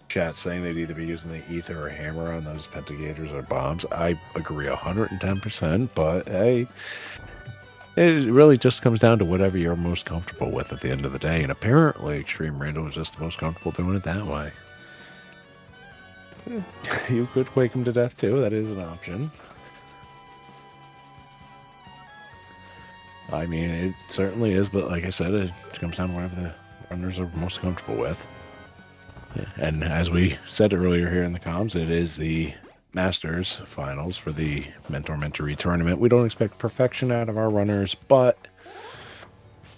Chat saying they'd either be using the ether or hammer on those pentagators or bombs. I agree 110%, but hey, it really just comes down to whatever you're most comfortable with at the end of the day. And apparently Extreme Rando is just the most comfortable doing it that way. You could quake him to death too. That is an option. I mean, it certainly is, but like I said, it comes down to whatever the runners are most comfortable with. And as we said earlier here in the comms, it is the Masters Finals for the Mentor-Mentoree tournament. We don't expect perfection out of our runners, but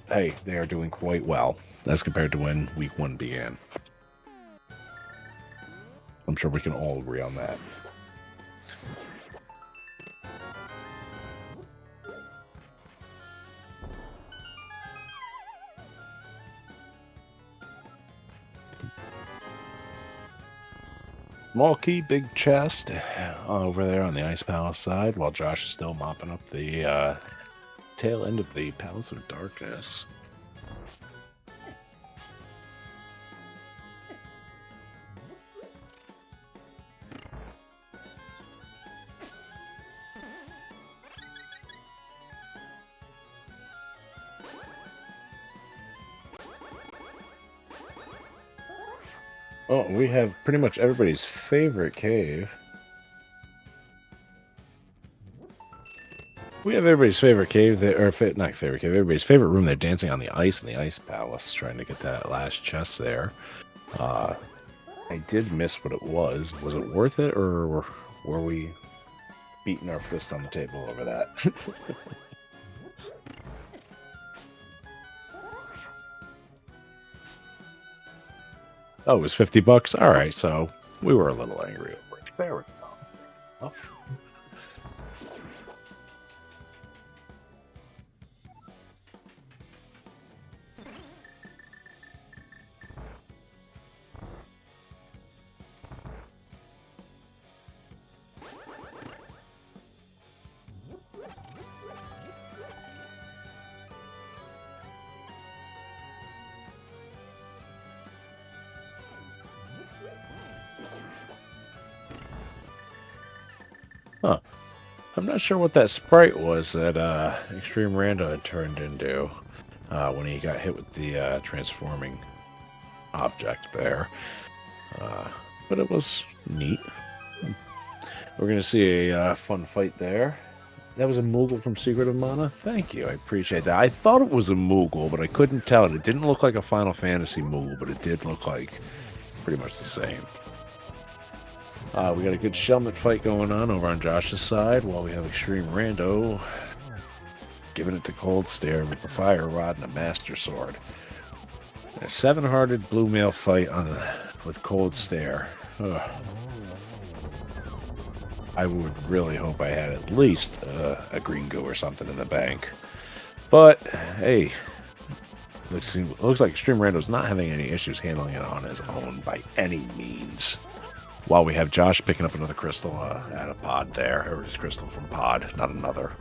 hey, they are doing quite well as compared to when Week 1 began. I'm sure we can all agree on that. Small key, big chest over there on the Ice Palace side, while Josh is still mopping up the tail end of the Palace of Darkness. Oh, we have pretty much everybody's favorite cave. We have everybody's favorite cave there, or not favorite cave, everybody's favorite room. They're dancing on the ice in the Ice Palace, trying to get that last chest there. I did miss what it was. Was it worth it, or were we beating our fist on the table over that? Oh, it was $50. All right, so we were a little angry over it. There we go. Huh. I'm not sure what that sprite was that Extreme Rando had turned into when he got hit with the transforming object there. But it was neat. We're going to see a fun fight there. That was a Moogle from Secret of Mana? Thank you. I appreciate that. I thought it was a Moogle, but I couldn't tell it. It didn't look like a Final Fantasy Moogle, but it did look like pretty much the same. We got a good Shelmet fight going on over on Josh's side, while we have Extreme Rando giving it to Cold Stare with the Fire Rod and a Master Sword. A seven-hearted blue male fight with Cold Stare. Ugh. I would really hope I had at least a green goo or something in the bank. But, hey, looks like Extreme Rando's not having any issues handling it on his own by any means. While we have Josh picking up another crystal at a pod there, or just crystal from pod, not another.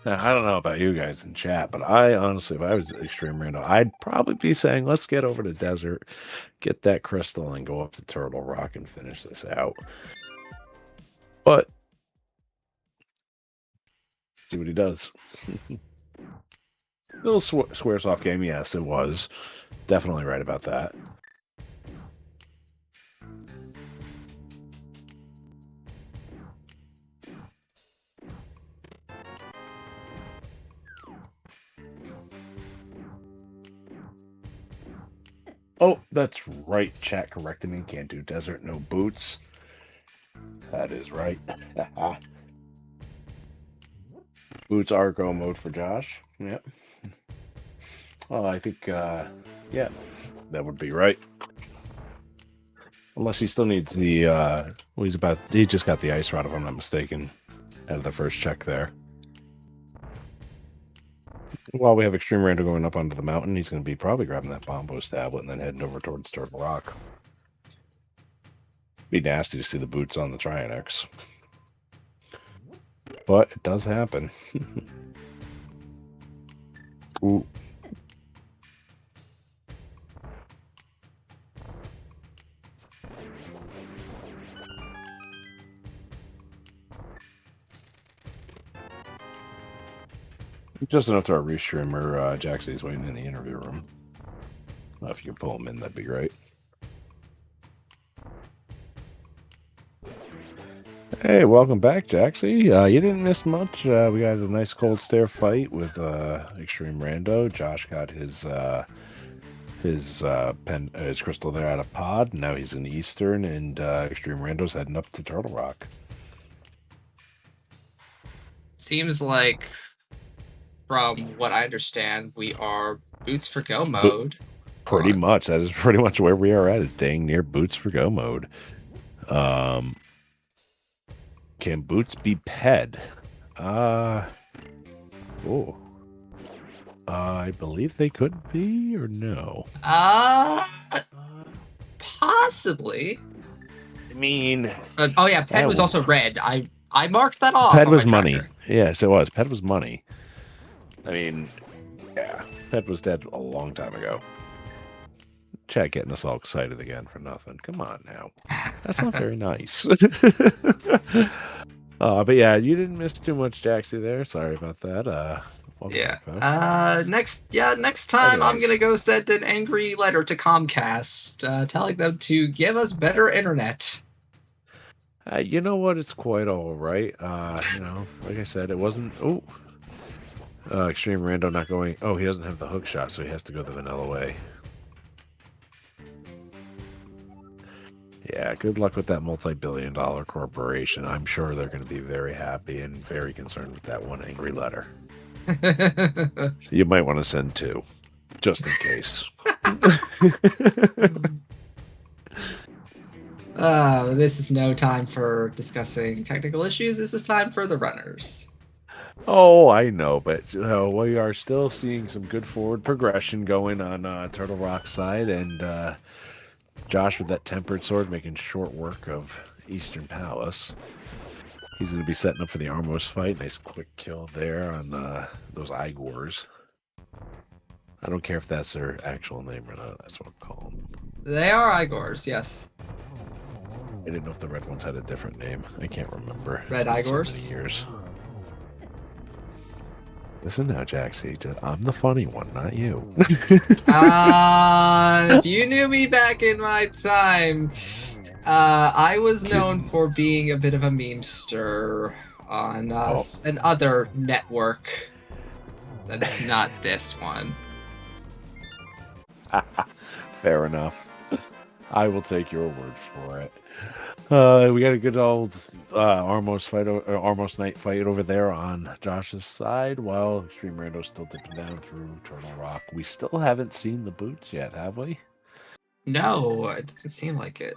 Now, I don't know about you guys in chat, but I honestly, if I was Extreme Rando, I'd probably be saying, let's get over to desert, get that crystal, and go up to Turtle Rock and finish this out. But see what he does. Little Squaresoft game, yes, it was. Definitely right about that. Oh, that's right. Chat corrected me. Can't do desert, no boots. That is right. Boots are go mode for Josh. Yep. Oh, I think, yeah, that would be right. Unless he still needs the, well, he just got the ice rod, if I'm not mistaken, out of the first check there. While we have Extreme Rando going up onto the mountain, he's going to be probably grabbing that Bombos tablet and then heading over towards Turtle Rock. Be nasty to see the boots on the Trianex. But it does happen. Ooh. Just enough to our restreamer, Jaxie's waiting in the interview room. If you can pull him in, that'd be great. Hey, welcome back, Jaxie. You didn't miss much. We got a nice Cold Stare fight with Extreme Rando. Josh got his crystal there out of pod. Now he's in Eastern, and Extreme Rando's heading up to Turtle Rock. Seems like, from what I understand, we are boots for go mode. Pretty much. That is pretty much where we are at, is dang near boots for go mode. can boots be ped? I believe they could be, or no? Possibly. I mean, oh yeah, ped was also red. I marked that off ped on my was money. tracker. Yes, it was. Ped was money. I mean, yeah, ped was dead a long time ago. Chat getting us all excited again for nothing. Come on now. That's not very nice. But yeah, you didn't miss too much, Jaxie, there. Sorry about that. Yeah. Back, Next time I'm Anyways. gonna go send an angry letter to Comcast, telling them to give us better internet. You know what? It's quite all right. Like I said, it wasn't. Oh, extremerando not going. Oh, he doesn't have the hook shot, so he has to go the vanilla way. Yeah, good luck with that multi-billion-dollar corporation. I'm sure they're going to be very happy and very concerned with that one angry letter. You might want to send two, just in case. This is no time for discussing technical issues. This is time for the runners. Oh, I know, but we are still seeing some good forward progression going on Turtle Rock's side, and Josh with that tempered sword making short work of Eastern Palace. He's going to be setting up for the Armos fight. Nice quick kill there on those Igors. I don't care if that's their actual name or not. That's what I'm calling them. They are Igors, yes. I didn't know if the red ones had a different name. I can't remember. Red Igors? So many years. Listen now, Jaxie. I'm the funny one, not you. If you knew me back in my time, I was known for being a bit of a memester on another network that is not this one. Fair enough. I will take your word for it. We got a good old Armos Knight fight over there on Josh's side, while extremerando's still dipping down through Turtle Rock. We still haven't seen the boots yet, have we? No, it doesn't seem like it.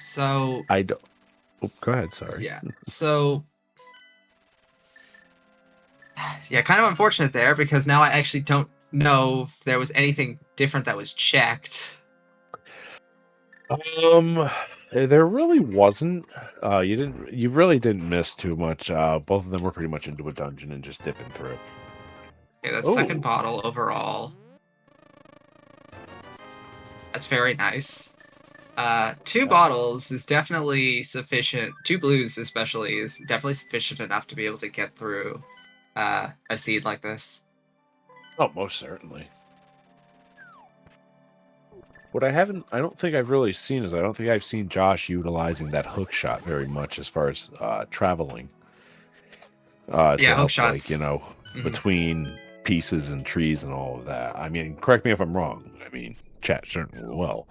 So I don't. Oh, go ahead. Sorry. Yeah. So yeah, kind of unfortunate there, because now I actually don't know if there was anything different that was checked. There really wasn't. You really didn't miss too much. Both of them were pretty much into a dungeon and just dipping through. Okay, that's second bottle overall. That's very nice. Two bottles is definitely sufficient. Two blues especially is definitely sufficient enough to be able to get through a seed like this. Oh, most certainly. What I don't think I've really seen is I don't think I've seen Josh utilizing that hook shot very much as far as traveling. Yeah, to hook help, shots. Between pieces and trees and all of that. I mean, correct me if I'm wrong. I mean, chat certainly will.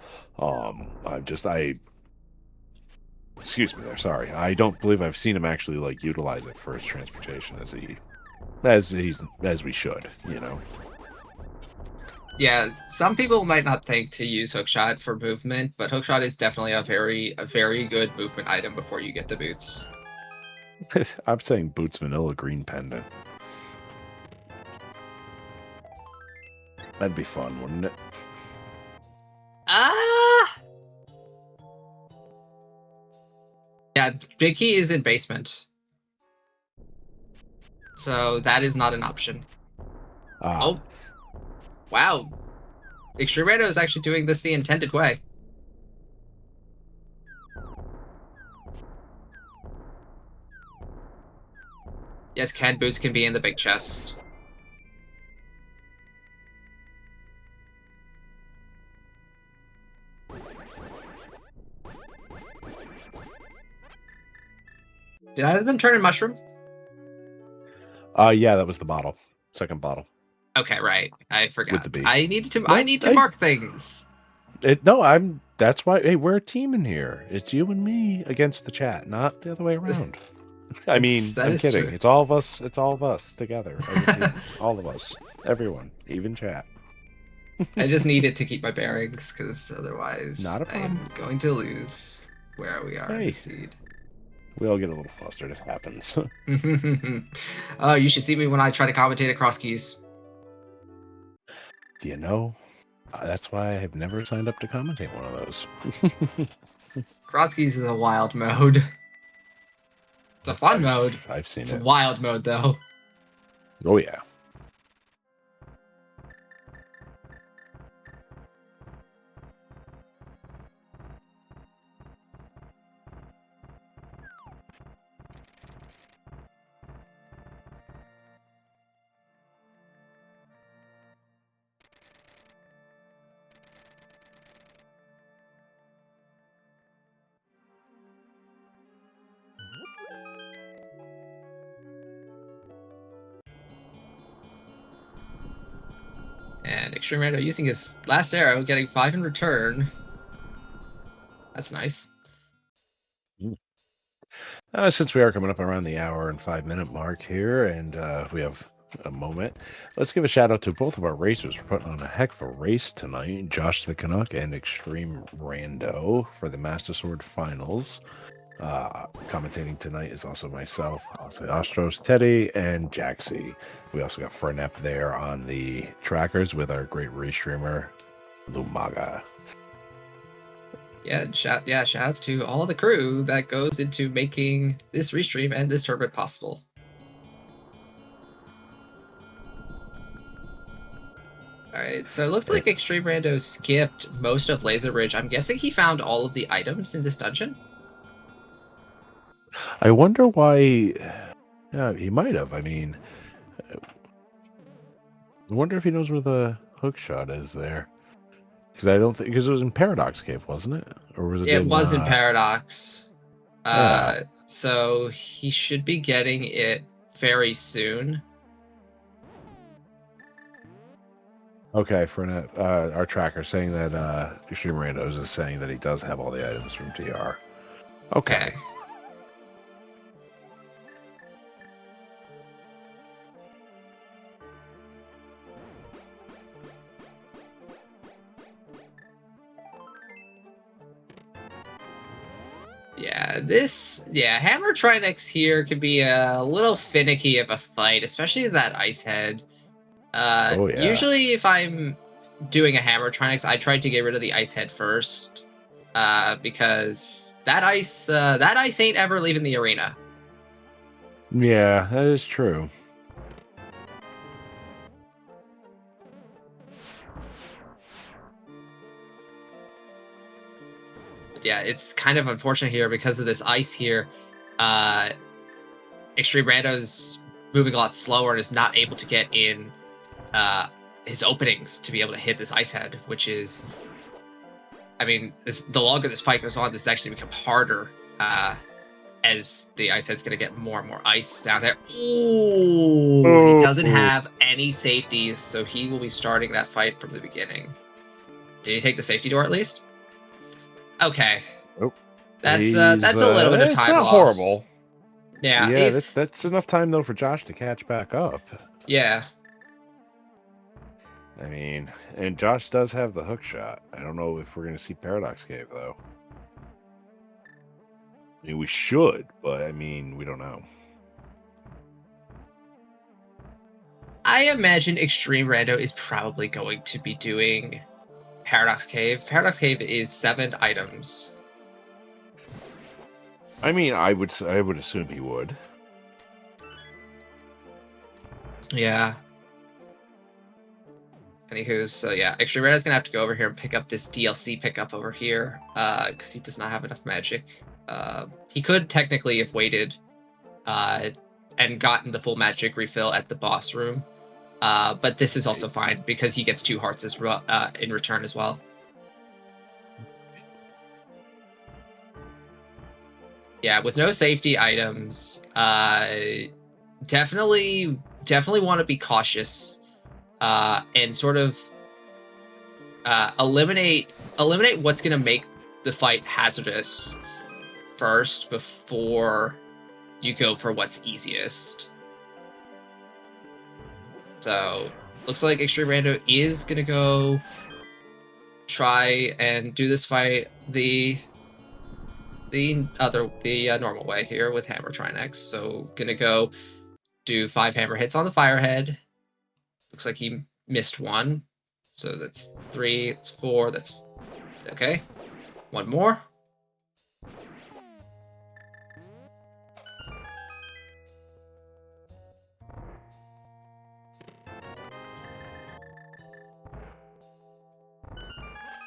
Excuse me there. Sorry, I don't believe I've seen him actually utilize it for his transportation as we should. Yeah, some people might not think to use hookshot for movement, but hookshot is definitely a very good movement item before you get the boots. I'm saying boots vanilla green pendant. That'd be fun, wouldn't it? Yeah, Big Key is in basement. So that is not an option. Oh. Wow. extremerando is actually doing this the intended way. Yes, canned boots can be in the big chest. Did either of them turn in mushroom? Yeah, that was the bottle. Second bottle. Okay, right. I forgot. With the beak. I need to mark things. That's why. Hey, we're a team in here. It's you and me against the chat, not the other way around. I'm kidding. True. It's all of us. It's all of us together. All of us. Everyone, even chat. I just needed to keep my bearings, because otherwise Not a problem. I'm going to lose where we are in the seed. We all get a little flustered. It happens. Oh, you should see me when I try to commentate across keys. You know, that's why I have never signed up to commentate one of those. Cross keys is a wild mode. It's a fun mode. I've seen It's it. a wild mode, though. Oh, yeah. And extremerando using his last arrow, getting 5 in return. That's nice. Since we are coming up around the hour and 5-minute mark here, and we have a moment, let's give a shout out to both of our racers for putting on a heck of a race tonight. JoshTheCanuck and extremerando for the Master Sword Finals. Commentating tonight is also myself, Ostros, Teddy, and Jaxie. We also got Fernep there on the trackers with our great restreamer, Lumaga. Yeah, shout outs to all the crew that goes into making this restream and this tournament possible. Alright, so it looks like extremerando skipped most of Laser Ridge. I'm guessing he found all of the items in this dungeon? I wonder why. Yeah, he might have. I mean, I wonder if he knows where the hook shot is there. Because I don't think, because it was in Paradox Cave, wasn't it? Or was it? It was in Paradox. Yeah. So he should be getting it very soon. Okay, for our tracker saying that extremerando is saying that he does have all the items from TR. Okay. Yeah, Hammer Trinex here can be a little finicky of a fight, especially that Ice Head. Oh, yeah. Usually if I'm doing a Hammer Trinex, I try to get rid of the Ice Head first, because that ice ain't ever leaving the arena. Yeah, that is true. Yeah, it's kind of unfortunate here because of this ice here. Extremerando's moving a lot slower and is not able to get in his openings to be able to hit this Ice Head, which is, I mean, the longer this fight goes on, this actually become harder as the Ice Head's going to get more and more ice down there. Ooh, he doesn't have any safeties, so he will be starting that fight from the beginning. Did he take the safety door at least? Okay. Oh, that's a little bit of time not loss. Horrible. Yeah, that's enough time though for Josh to catch back up. Yeah. I mean, and Josh does have the hook shot. I don't know if we're going to see Paradox Cave though. I mean, we should, but I mean, we don't know. I imagine extremerando is probably going to be doing Paradox Cave. Paradox Cave is 7 items. I mean, I would assume he would. Yeah. Anywho, so yeah, extremerando's gonna have to go over here and pick up this DLC pickup over here, because he does not have enough magic. He could technically have waited, and gotten the full magic refill at the boss room, but this is also fine because he gets 2 hearts as in return as well. Yeah, with no safety items, definitely want to be cautious, and sort of eliminate what's going to make the fight hazardous first before you go for what's easiest. So looks like extremerando is going to go try and do this fight the the normal way here with hammer Trinex. So gonna go do 5 hammer hits on the Firehead. Looks like he missed one. So that's 3, that's 4, that's okay. One more.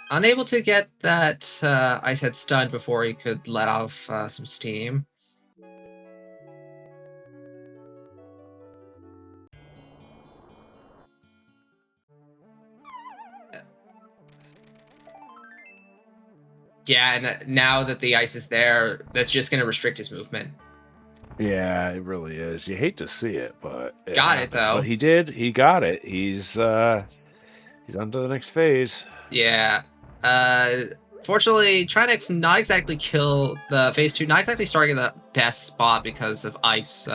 Unable to get that Ice Head stunned before he could let off some steam. Yeah, and now that the ice is there, that's just going to restrict his movement. Yeah, it really is. You hate to see it, but Got it, though. But he did. He got it. He's on to the next phase. Yeah. Fortunately, Trinex not exactly kill the phase 2, not exactly starting in the best spot because of ice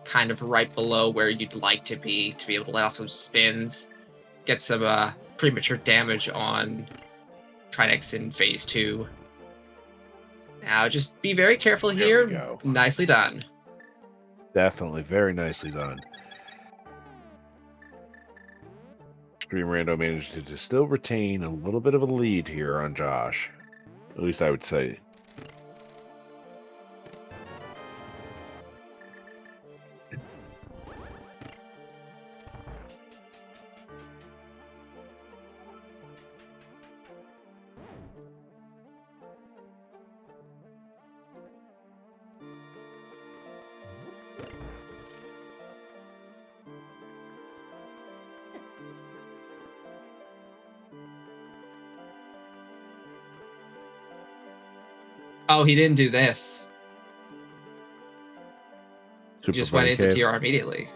kind of right below where you'd like to be able to let off some spins, get some premature damage on Trinex in phase 2. Now, just be very careful here. There we go. Nicely done. Definitely. Very nicely done. Extremerando managed to still retain a little bit of a lead here on Josh. At least I would say. Oh, he didn't do this. He just went into TR immediately.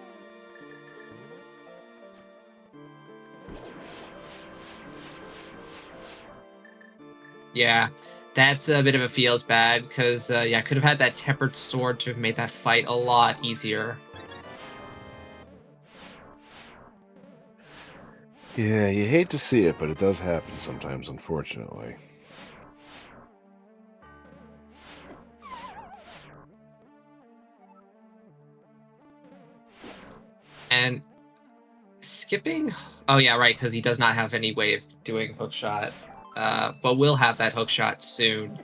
Yeah, that's a bit of a feels bad because, yeah, could have had that tempered sword to have made that fight a lot easier. Yeah, you hate to see it, but it does happen sometimes, unfortunately. And skipping... Oh, yeah, right, because he does not have any way of doing hookshot. But we'll have that hookshot soon.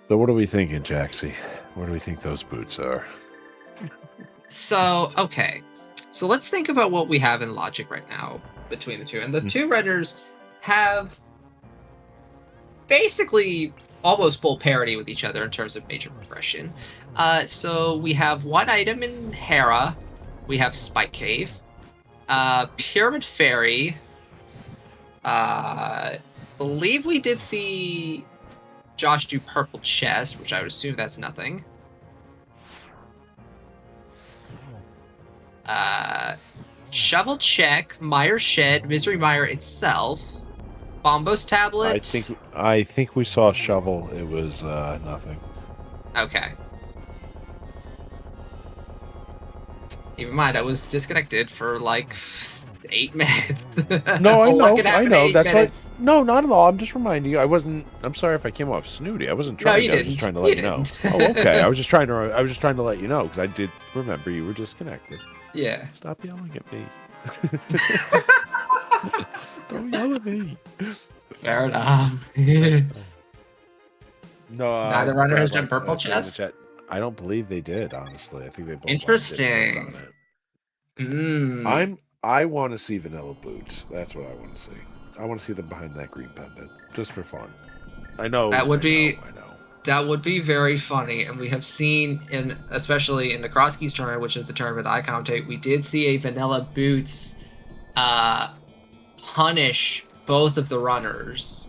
So what are we thinking, Jaxie? Where do we think those boots are? So, okay. So let's think about what we have in logic right now between the two. And the two runners have basically almost full parity with each other in terms of major progression. So we have one item in Hera. We have Spike Cave. Pyramid Fairy. Believe we did see Josh do Purple Chest, which I would assume that's nothing. Shovel Check, Mire Shed, Misery Mire itself, Bombos Tablet. I think we saw Shovel. It was nothing. Okay. Keep in mind, I was disconnected for like 8 minutes. No, I know. I know. That's right. No, not at all. I'm just reminding you. I'm sorry if I came off snooty. I wasn't trying. No, you I was didn't. just trying to let you know. Oh, okay. I was just trying to let you know because I did remember you were disconnected. Yeah. Stop yelling at me. Don't yell at me. Fair enough. No, neither runner has done Purple Chest. I don't believe they did. Honestly, I think they both. Interesting. I want to see Vanilla Boots. That's what I want to see. I want to see them behind that green pendant, just for fun. I know. That would be I know. that would be very funny, and we have seen especially in the Krosky's tournament, which is the tournament I commentate, we did see a Vanilla Boots punish both of the runners.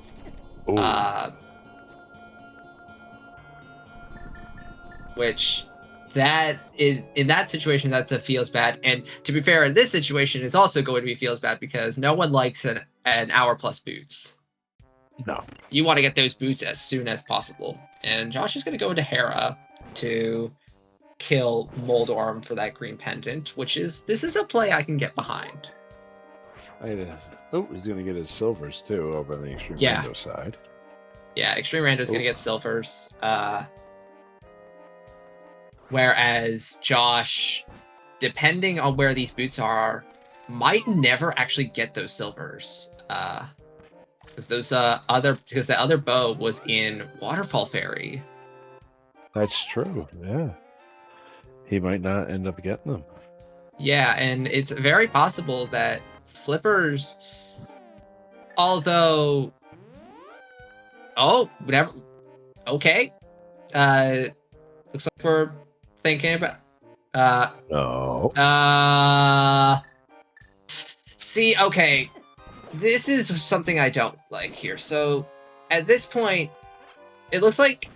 Which in that situation, that's a feels bad. And to be fair, in this situation, is also going to be feels bad because no one likes an hour plus boots. No. You want to get those boots as soon as possible. And Josh is going to go into Hera to kill Moldorm for that green pendant, this is a play I can get behind. He's going to get his silvers too over on the Extreme Rando side. Yeah, Extreme Rando is going to get silvers. Whereas Josh, depending on where these boots are, might never actually get those silvers. Because the other bow was in Waterfall Fairy. That's true. Yeah, he might not end up getting them. Yeah, and it's very possible that Flippers, although, whatever. Okay, looks like we're thinking about. No. See, okay. This is something I don't like here. So, at this point, it looks like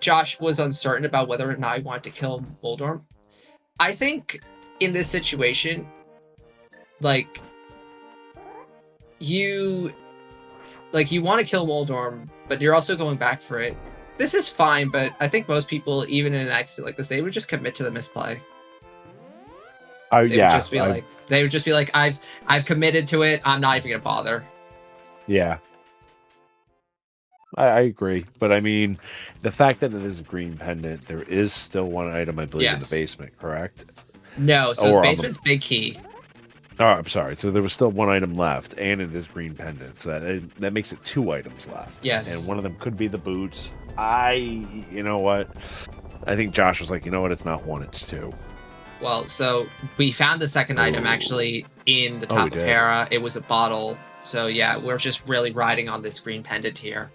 Josh was uncertain about whether or not he wanted to kill Moldorm. I think in this situation, like, you want to kill Moldorm, but you're also going back for it. This is fine, but I think most people, even in an accident like this, they would just commit to the misplay. They would just be like, I've committed to it. I'm not even gonna bother. Yeah, I agree, but I mean, the fact that it is a green pendant, there is still one item I believe in the basement, correct? No, so the basement's big key. Oh, I'm sorry. So there was still one item left, and it is green pendant. So that makes it 2 items left. Yes, and one of them could be the boots. You know what? I think Josh was like, you know what? It's not 1, it's 2. Well, so we found the second item actually in the top of Hera. It was a bottle. So yeah, we're just really riding on this green pendant here.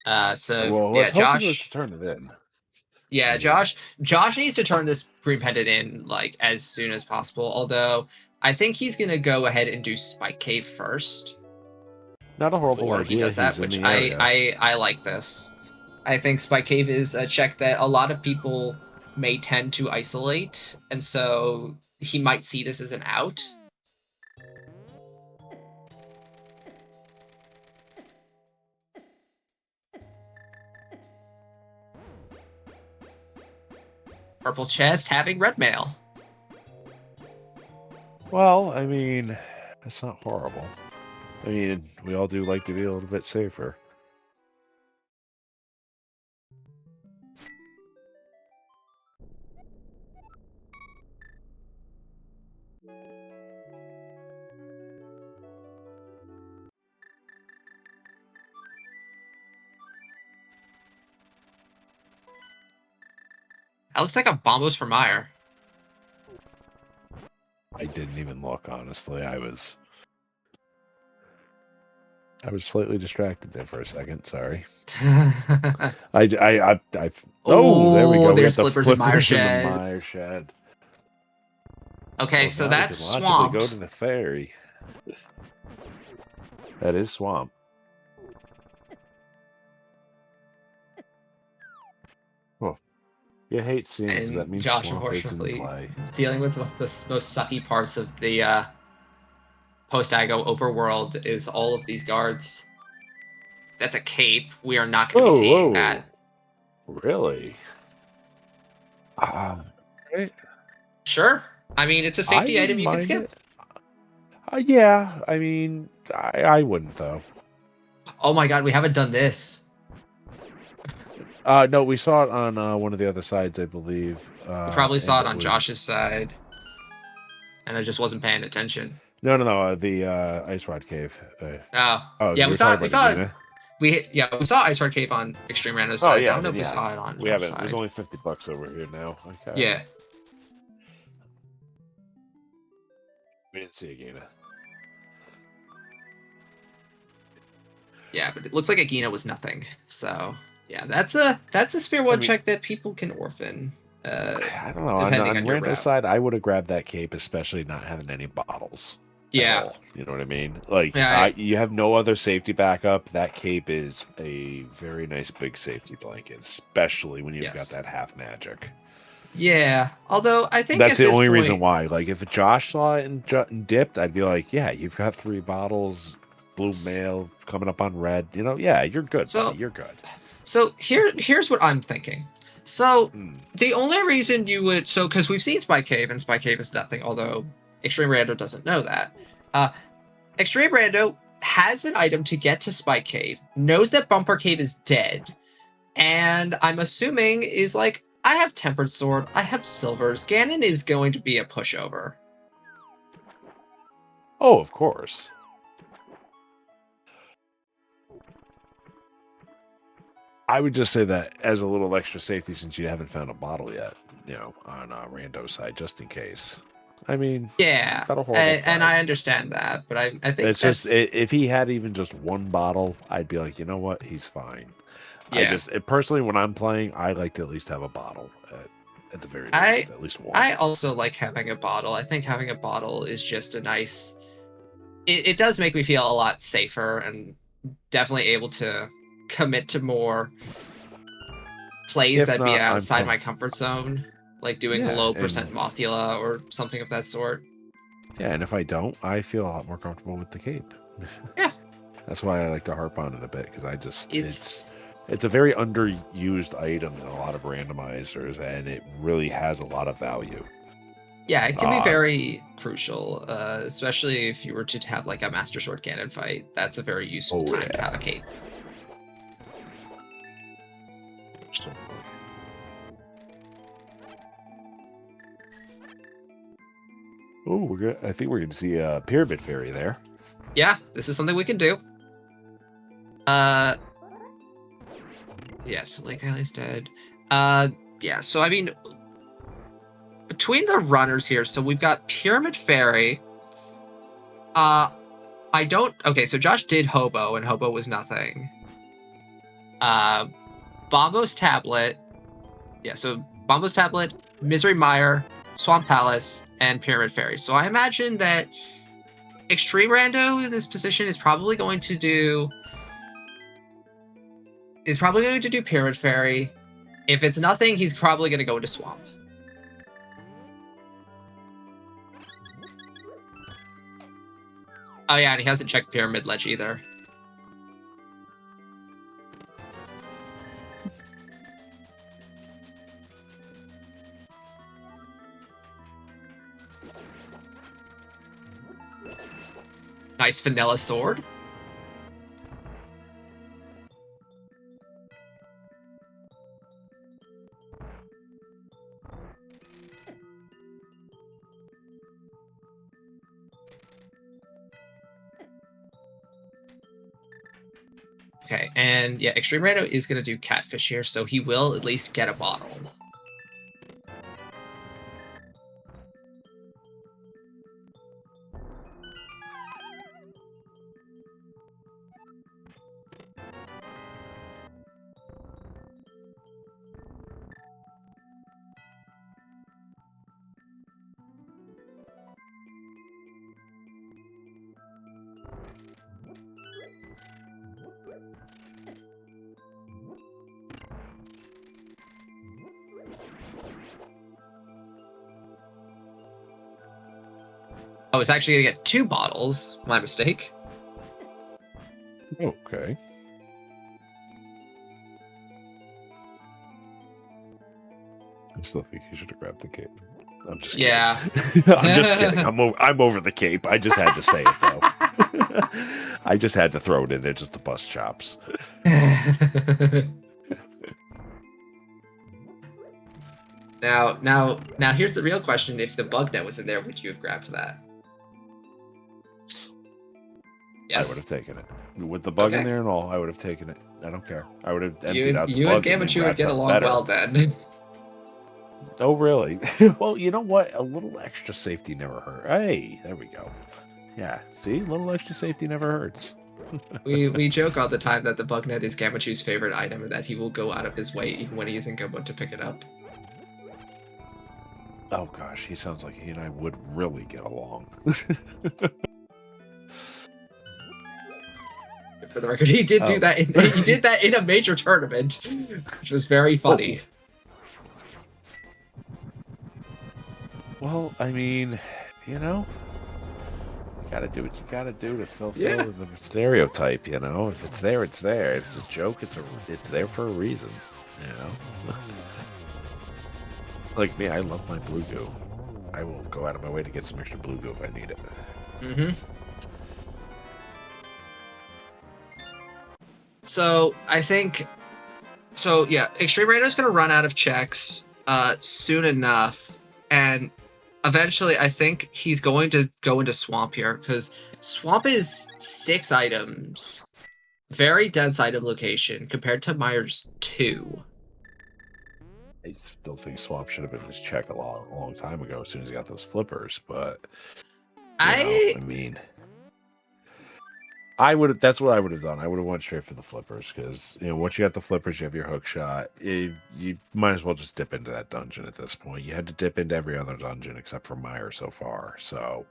Josh to turn it in. Yeah, Josh needs to turn this green pendant in like as soon as possible. Although I think he's gonna go ahead and do Spike Cave first. Not a horrible idea. He does that, which I like this. I think Spike Cave is a check that a lot of people may tend to isolate, and so he might see this as an out. Purple chest having red mail. Well, I mean, that's not horrible. I mean, we all do like to be a little bit safer. That looks like a Bombos for Meyer. I didn't even look, honestly. I was slightly distracted there for a second. Sorry. There we go. There's Flippers in Meyer Shed. Meyer Shed. Okay, so that's Swamp. Go to the ferry. That is Swamp. Oh, you hate seeing that means Josh, Swamp unfortunately, is in play. dealing with the most sucky parts of the post-Ago overworld is all of these guards. That's a cape. We are not going to be seeing that. Really? Right. Sure. I mean, it's a safety item you can skip. Yeah, I mean, I wouldn't, though. Oh my god, we haven't done this. No, we saw it on one of the other sides, I believe. We probably saw it on Josh's side. And I just wasn't paying attention. No, the Ice Rod Cave. Yeah, we saw it. We saw Ice Rod Cave on extremerando's side. I don't know if we saw it on We haven't. side. There's only $50 over here now. Okay. Yeah. We didn't see Agina. Yeah, but it looks like Agina was nothing. So yeah, that's a sphere one check that people can orphan. I don't know. Depending On your Rando's route. side, I would have grabbed that cape, especially not having any bottles. Yeah. At all. You know what I mean? Like, Yeah, you have no other safety backup. That cape is a very nice big safety blanket, especially when you've got that half magic. Yeah, although I think that's at the this only point, reason why. Like, if Josh saw it and dipped, I'd be like, yeah, you've got 3 bottles, blue mail coming up on red. You know, yeah, you're good, buddy. You're good. So here's what I'm thinking. So the only reason you would, because we've seen Spike Cave and Spike Cave is nothing, although Extreme Rando doesn't know that. Extreme Rando has an item to get to Spike Cave, knows that Bumper Cave is dead, and I'm assuming is like, I have Tempered Sword, I have Silvers. Ganon is going to be a pushover. Oh, of course. I would just say that as a little extra safety, since you haven't found a bottle yet, you know, on Rando's side, just in case. I mean, yeah, and I understand that, but I think it's just if he had even just 1 bottle, I'd be like, you know what, he's fine. Yeah. Personally, when I'm playing, I like to at least have a bottle at the very least, at least 1. I also like having a bottle. I think having a bottle is just a nice. It does make me feel a lot safer and definitely able to commit to more plays that'd be outside my comfort zone, like doing low percent Mothula or something of that sort. Yeah, and if I don't, I feel a lot more comfortable with the cape. Yeah. That's why I like to harp on it a bit, because I just it's a very underused item in a lot of randomizers, and it really has a lot of value. Yeah, it can be very crucial, especially if you were to have like a Master Sword Ganon fight. That's a very useful time to have a cape. Oh, I think we're going to see a Pyramid Fairy there. Yeah, this is something we can do. Yes, Lake Alley's dead. Yeah, so I mean, between the runners here, so we've got Pyramid Fairy. Okay, so Josh did Hobo, and Hobo was nothing. Bombo's Tablet. Yeah, so Bombo's Tablet, Misery Mire, Swamp Palace, and Pyramid Fairy. So I imagine that Extreme Rando in this position is probably going to do Pyramid Fairy. If it's nothing, he's probably going to go into Swamp. Oh yeah, and he hasn't checked Pyramid Ledge either. Nice vanilla sword. Okay, and yeah, Extreme Rando is going to do Catfish here, so he will at least get a bottle. I was actually going to get 2 bottles. My mistake. Okay. I still think you should have grabbed the cape. I'm just kidding. Yeah. I'm just kidding. I'm over the cape. I just had to say it, though. I just had to throw it in there just to bust chops. Now, here's the real question. If the bug net was in there, would you have grabbed that? Yes. I would have taken it. With the bug in there and all, I would have taken it. I don't care. I would have emptied out the bug. You and Gamachu would get along well then. Oh, really? Well, you know what? A little extra safety never hurt. Hey, there we go. Yeah, see? A little extra safety never hurts. We joke all the time that the bug net is Gamachu's favorite item and that he will go out of his way even when he isn't Gumbo to pick it up. Oh, gosh, he sounds like he and I would really get along. For the record, he did do that. He did that in a major tournament, which was very funny. Well, I mean, you know, you gotta do what you gotta do to fulfill the stereotype. You know, if it's there, it's there. If it's a joke, it's there for a reason. You know, like me, I love my blue goo. I will go out of my way to get some extra blue goo if I need it. Mm-hmm. So I think, yeah, extremerando is going to run out of checks soon enough, and eventually I think he's going to go into Swamp here, because Swamp is 6 items, very dense item location compared to Myers 2. I still think Swamp should have been his check a long time ago as soon as he got those flippers, but I mean, that's what I would have done. I would have went straight for the flippers, because once you have the flippers, you have your hook shot. You might as well just dip into that dungeon at this point. You had to dip into every other dungeon except for Meyer so far, so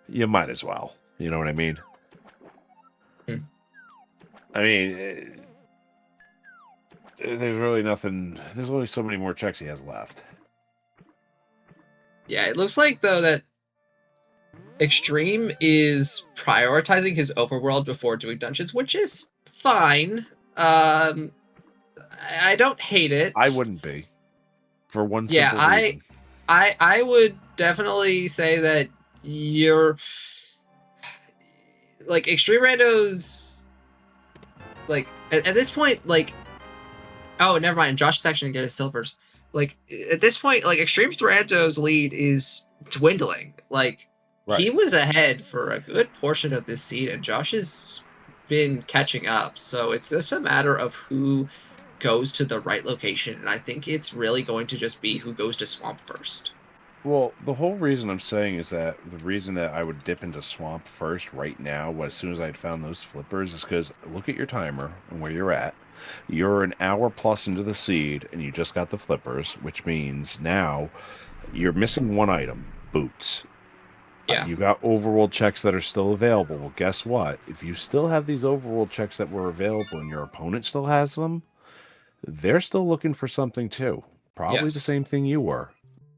you might as well. You know what I mean? I mean, there's really nothing. There's only so many more checks he has left. Yeah, it looks like though that Extreme is prioritizing his overworld before doing dungeons, which is fine. I don't hate it. I wouldn't be, for one simple reason. I would definitely say that you're like extremerando's like at this point, like, oh, never mind. Josh is actually gonna get his silvers. Like at this point, like extremerando's lead is dwindling. Like he was ahead for a good portion of this seed, and Josh has been catching up. So it's just a matter of who goes to the right location, and I think it's really going to just be who goes to Swamp first. Well, the whole reason I'm saying is that the reason that I would dip into Swamp first right now, as soon as I had found those flippers, is because look at your timer and where you're at. You're an hour plus into the seed, and you just got the flippers, which means now you're missing one item, boots. Yeah. You've got overworld checks that are still available. Well, guess what? If you still have these overworld checks that were available and your opponent still has them, they're still looking for something too. Probably the same thing you were.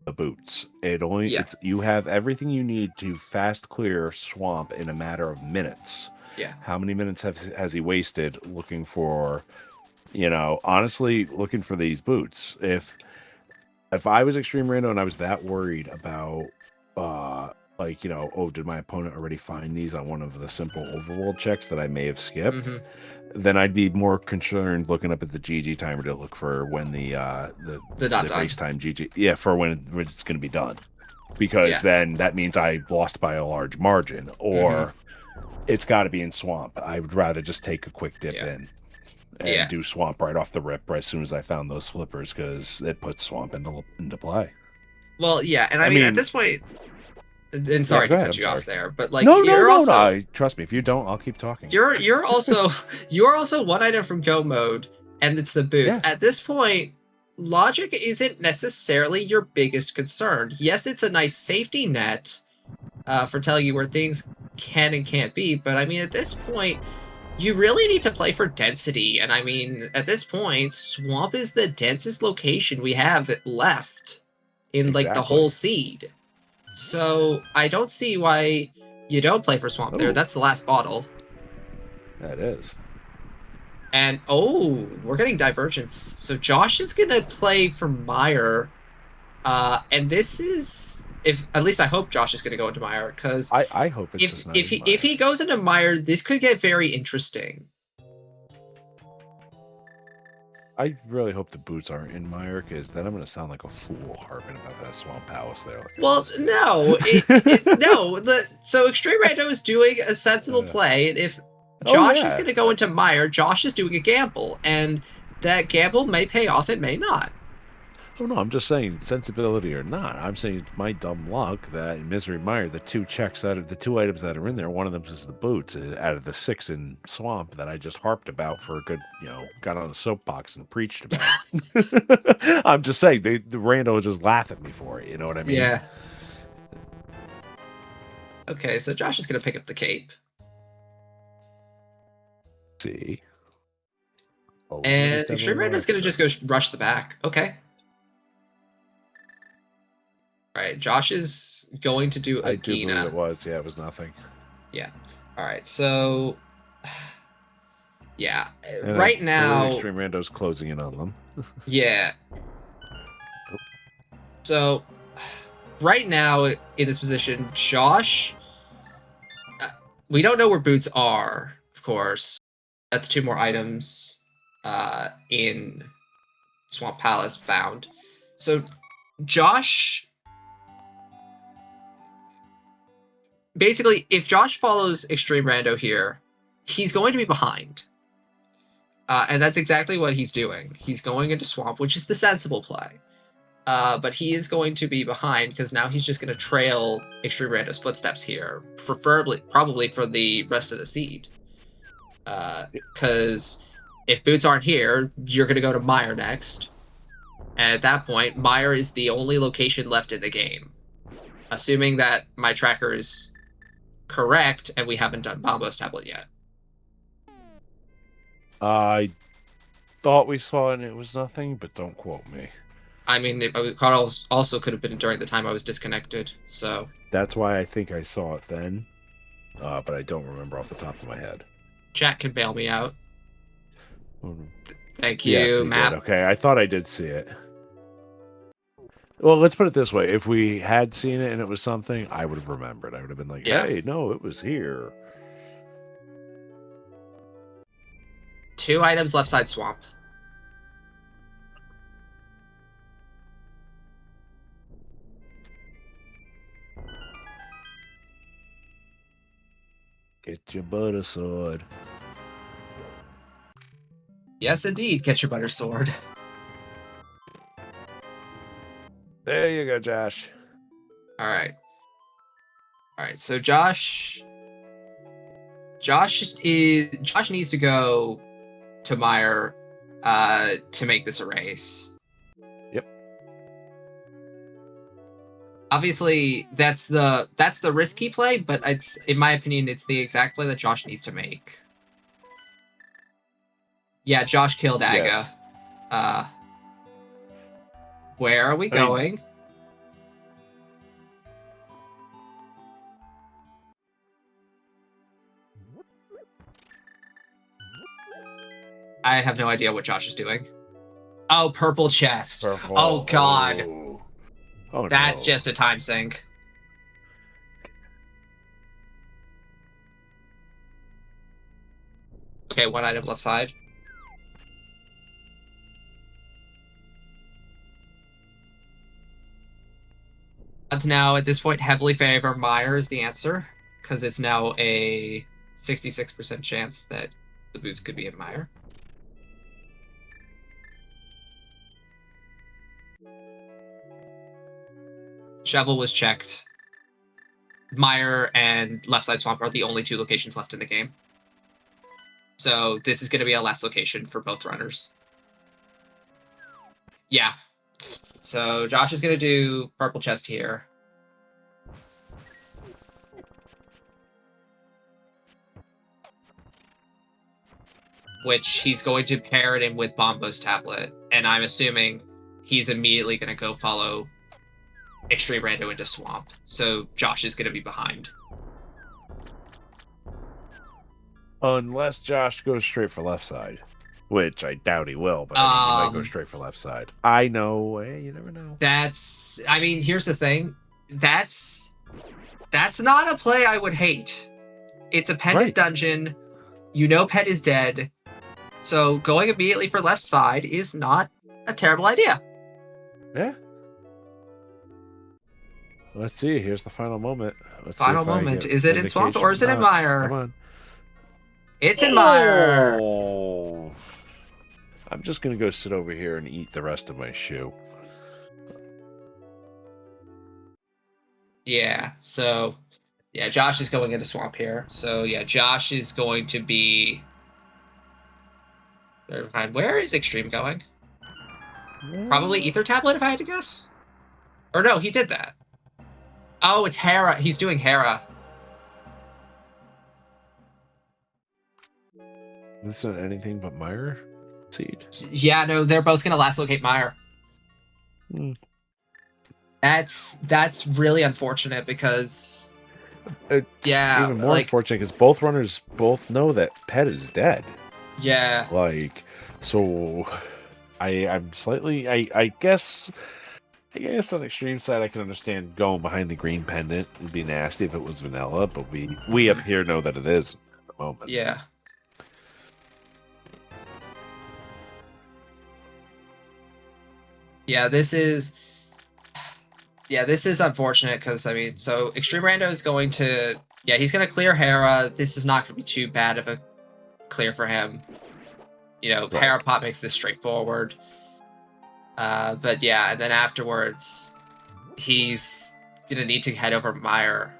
The boots. You have everything you need to fast clear Swamp in a matter of minutes. Yeah. How many minutes has he wasted looking for, honestly looking for these boots? If I was extremerando and I was that worried about did my opponent already find these on one of the simple overworld checks that I may have skipped? Then I'd be more concerned looking up at the GG timer to look for when the race time GG, for when it's going to be done, because then that means I lost by a large margin, or it's got to be in Swamp. I would rather just take a quick dip in and do Swamp right off the rip right as soon as I found those flippers, because it puts Swamp into play. Well, yeah, and I mean at this point. And sorry to cut you off there, but like no, trust me. If you don't, I'll keep talking. You're also one item from Go mode, and it's the boots. Yeah. At this point, logic isn't necessarily your biggest concern. Yes, it's a nice safety net for telling you where things can and can't be, but I mean at this point, you really need to play for density. And I mean at this point, Swamp is the densest location we have left in like the whole seed. So I don't see why you don't play for Swamp there. That's the last bottle. That is. And we're getting divergence. So Josh is gonna play for Meyer, and this is at least I hope Josh is gonna go into Meyer, because I hope it's if he goes into Meyer, this could get very interesting. I really hope the boots aren't in Meyer, because then I'm going to sound like a fool harping about that Swamp Palace there. Like, well, no. So extremerando is doing a sensible play, and if Josh is going to go into Meyer, Josh is doing a gamble, and that gamble may pay off, it may not. Oh no, I'm just saying sensibility or not. I'm saying it's my dumb luck that in Misery Mire, the two items that are in there, one of them is the boots out of the 6 in Swamp that I just harped about for a good, got on a soapbox and preached about. I'm just saying the rando will just laugh at me for it. You know what I mean? Yeah. Okay, so Josh is gonna pick up the cape. See. Oh, we do this And Devil Extreme Rando Rando is going to just go expert. rush the back. Okay. All right. Josh is going to do a I do believe Gina. it was. Yeah, it was nothing. Yeah. All right. So, yeah. And I Right believe now, Extreme Rando's closing in on them. yeah. So, right now in this position, Josh, we don't know where boots are, of course. That's 2 more items in Swamp Palace found. So, Josh, basically, if Josh follows Extreme Rando here, he's going to be behind. And that's exactly what he's doing. He's going into Swamp, which is the sensible play. But he is going to be behind because now he's just going to trail Extreme Rando's footsteps here, probably for the rest of the seed. Because if boots aren't here, you're going to go to Mire next. And at that point, Mire is the only location left in the game. Assuming that my tracker is correct and we haven't done Bombo's tablet yet. I thought we saw it and it was nothing, but don't quote me. I mean, it also could have been during the time I was disconnected, so... That's why I think I saw it then, but I don't remember off the top of my head. Chat can bail me out. Thank you, yes, he Matt. did. Okay, I thought I did see it. Well, let's put it this way. If we had seen it and it was something, I would have remembered. I would have been like, hey, no, it was here. 2 items left side Swamp. Get your butter sword. Yes, indeed. Get your butter sword. There you go, Josh. All right. So Josh needs to go to Mire to make this a race. Yep. Obviously, that's the risky play, but it's, in my opinion, it's the exact play that Josh needs to make. Yeah, Josh killed Aga. Yes. Where are we going? I have no idea what Josh is doing. Oh, purple chest. Purple. Oh, God. Oh, that's just a time sink. Okay, 1 item left side. Odds now, at this point, heavily favor Mire is the answer, because it's now a 66% chance that the boots could be in Mire. Shovel was checked. Mire and left side Swamp are the only 2 locations left in the game. So this is going to be a last location for both runners. Yeah. So Josh is going to do purple chest here. Which he's going to pair it in with Bombo's tablet. And I'm assuming he's immediately going to go follow Extreme Rando into Swamp. So Josh is going to be behind. Unless Josh goes straight for left side. Which I doubt he will, but I mean, he might go straight for left side. I know. You never know. I mean, here's the thing. That's not a play I would hate. It's a pendant dungeon. You know Pet is dead. So going immediately for left side is not a terrible idea. Yeah. Let's see. Here's the final moment. Final moment. Is it in Swamp or is it in Mire? Come on. It's in Mire. I'm just going to go sit over here and eat the rest of my shoe. Yeah, so yeah, Josh is going into swamp here. So yeah, Josh is going to be behind. Where is Extreme going? Probably Ether Tablet, if I had to guess. Or no, he did that. Oh, it's Hera. He's doing Hera. This isn't anything but Mire Seed. Yeah, no, they're both gonna last locate Mire. Hmm. That's really unfortunate because It's yeah, even more like unfortunate because both runners both know that Pet is dead. yeah, Like, so I'm slightly I guess on the extreme side I can understand going behind the green pendant. It'd be nasty if it was vanilla, but we up here know that it is at the moment. yeah. Yeah, this is unfortunate because I mean, so Extreme Rando is going to he's gonna clear Hera. This is not gonna be too bad of a clear for him. You know, Right. Hera Pop makes this straightforward. But yeah, and then afterwards, he's gonna need to head over Mire.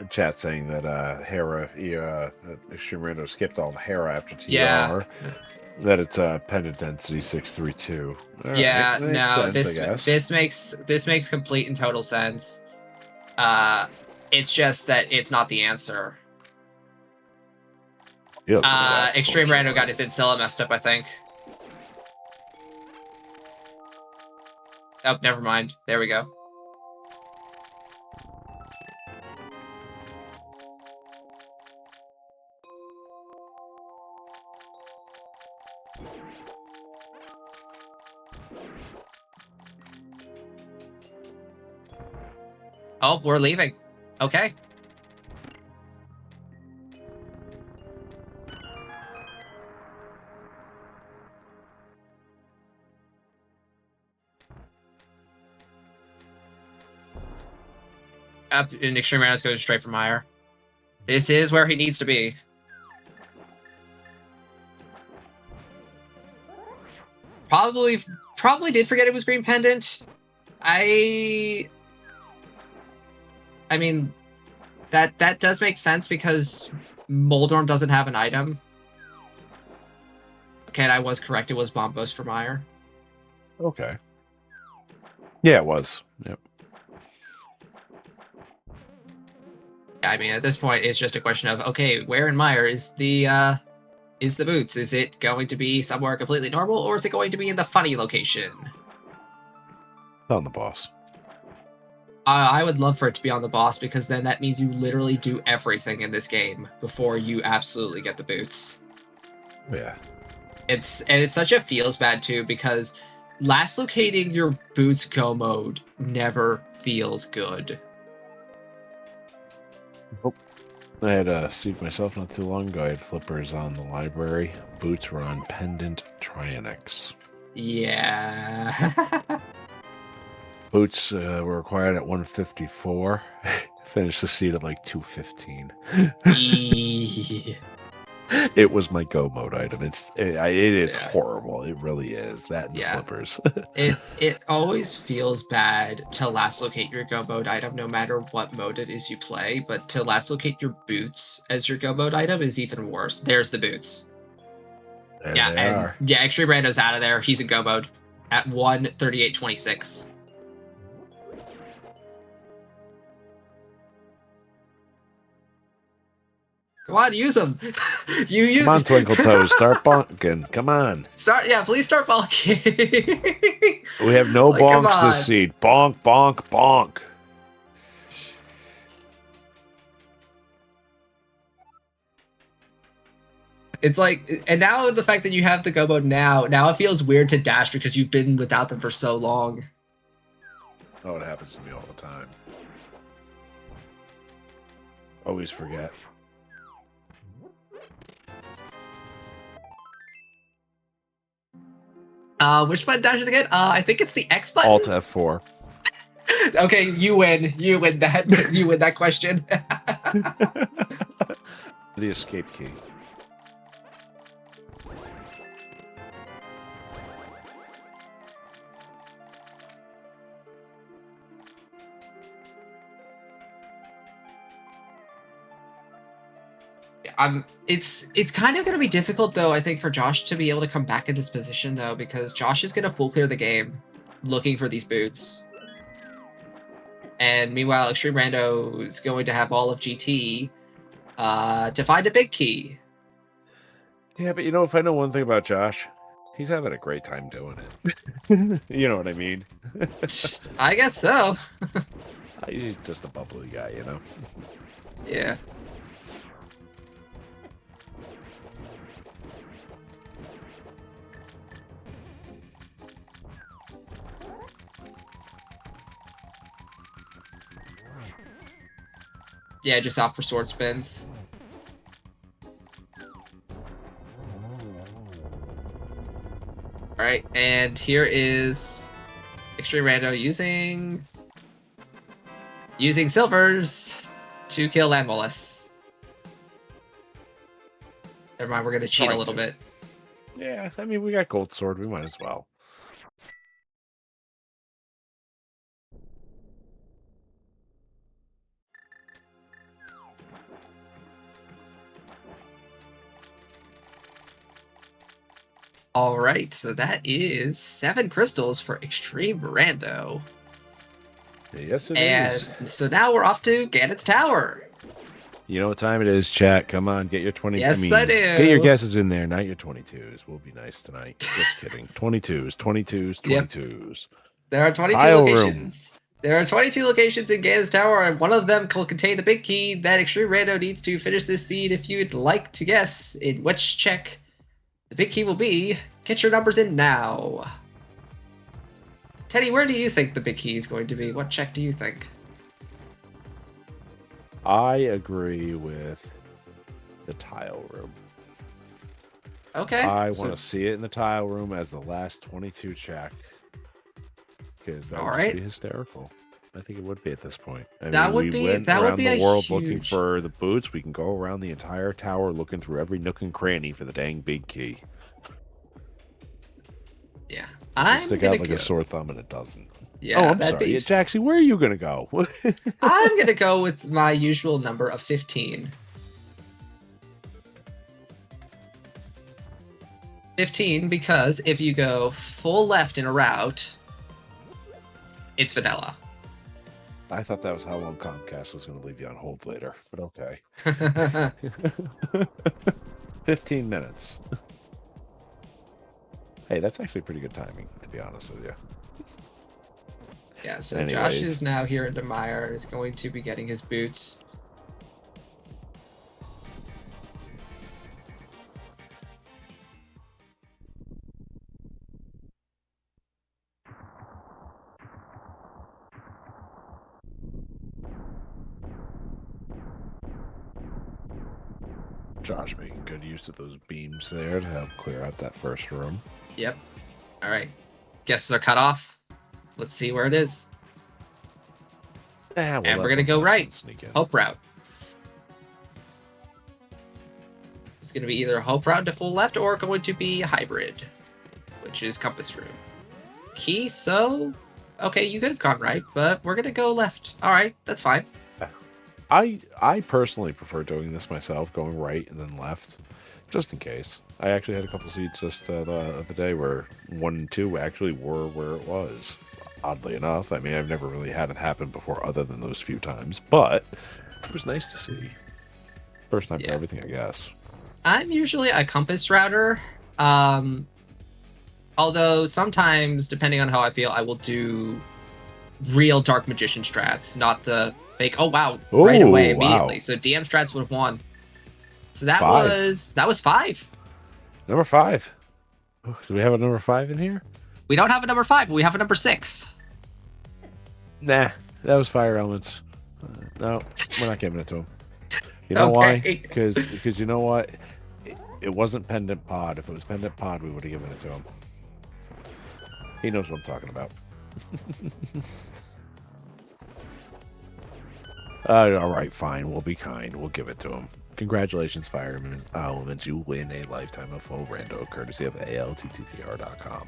Chat saying that Hera, Extreme Rando skipped all the Hera after TR. Yeah. That it's pendant density 632. Yeah, Right. no, Sense, I guess. this makes complete and total sense. It's just that it's not the answer. Extreme Rando got his Incilla messed up, I think. Oh, never mind. There we go. Oh, we're leaving. Okay. Up in Extreme Rando's going straight for Mire. This is where he needs to be. Probably did forget it was Green Pendant. I mean, that does make sense because Moldorm doesn't have an item. Okay, and I was correct. It was Bombos for Mire. Okay. Yeah, it was. Yep. I mean, at this point, it's just a question of, okay, where in Mire is the boots? Is it going to be somewhere completely normal, or is it going to be in the funny location? On the boss. I would love for it to be on the boss, because then that means you literally do everything in this game before you absolutely get the boots. Yeah. It's such a feels bad too, because last locating your boots go mode never feels good. Oh, I had a seat myself not too long ago. I had flippers on the library. Boots were on pendant Trianix. Yeah. Boots were required at 154. Finished the seat at like 215. It was my go mode item. It is horrible. It really is. That and flippers. it always feels bad to last locate your go mode item no matter what mode it is you play, but to last locate your boots as your go mode item is even worse. There's the boots. There they are. Yeah, Extreme Rando's out of there. He's in go mode at 1:38:26. Come on, use them. Come on, Twinkle Toes, start bonking. Come on. Please start bonking. We have no bonks this seed. Bonk, bonk, bonk. It's like, and now the fact that you have the go mode now it feels weird to dash because you've been without them for so long. Oh, it happens to me all the time. Always forget. Which button dashes again? I think it's the X button. Alt F4. Okay, you win. You win that. You win that question. The escape key. It's kind of going to be difficult though, I think, for Josh to be able to come back in this position though, because Josh is going to full clear the game, looking for these boots, and meanwhile, Extreme Rando is going to have all of GT to find a big key. Yeah, but if I know one thing about Josh, he's having a great time doing it. You know what I mean? I guess so. He's just a bubbly guy, Yeah. Yeah, just opt for sword spins. All right, and here is Extreme Rando using silvers to kill Landmolus. Never mind, we're gonna cheat a little bit. Yeah, I mean, we got gold sword, we might as well. All right, so that is 7 crystals for Extreme Rando. Yes, it is. And so now we're off to Ganon's Tower. You know what time it is, chat. Come on, get your 20. Yes, I do. Get your guesses in there, not your 22s. We'll be nice tonight. Just kidding. 22s, 22s, 22s. Yep. There are 22 Tile locations. Room. There are 22 locations in Ganon's Tower, and one of them will contain the big key that Extreme Rando needs to finish this seed. If you'd like to guess in which check the big key will be, get your numbers in now. Teddy, where do you think the big key is going to be? What check do you think? I agree with the tile room. Okay. I want to see it in the tile room as the last 22 check. Because that would be hysterical. I think it would be at this point. That would be the world looking for the boots. We can go around the entire tower looking through every nook and cranny for the dang big key. Yeah. Stick out like a sore thumb and it doesn't. Yeah, I'm sorry. Jaxie, where are you going to go? I'm going to go with my usual number of 15. 15 because if you go full left in a route, it's vanilla. I thought that was how long Comcast was going to leave you on hold later, but okay. 15 minutes. Hey, that's actually pretty good timing, to be honest with you. Yeah, so Josh is now here in Demire, is going to be getting his boots. Josh making good use of those beams there to help clear out that first room. Yep. All right. Guesses are cut off. Let's see where it is. And we're going to go right. Hope route. It's going to be either hope route to full left or going to be hybrid, which is compass room. Key, so... Okay, you could have gone right, but we're going to go left. All right, that's fine. I personally prefer doing this myself, going right and then left, just in case. I actually had a couple seats just the other day where 1 and 2 actually were where it was. Oddly enough, I mean, I've never really had it happen before other than those few times, but it was nice to see. First time for everything, I guess. I'm usually a compass router, although sometimes, depending on how I feel, I will do real Dark Magician strats, not the fake, oh wow, right away, immediately. Wow. So DM strats would have won. So that was 5. Number 5. Do we have a number 5 in here? We don't have a number 5, but we have a number 6. Nah, that was Fire Elements. No, we're not giving it to him. You know why? Because you know what? It wasn't Pendant Pod. If it was Pendant Pod, we would have given it to him. He knows what I'm talking about. All right, fine. We'll be kind. We'll give it to him. Congratulations, Fire Elements. You win a lifetime of full rando, courtesy of alttpr.com.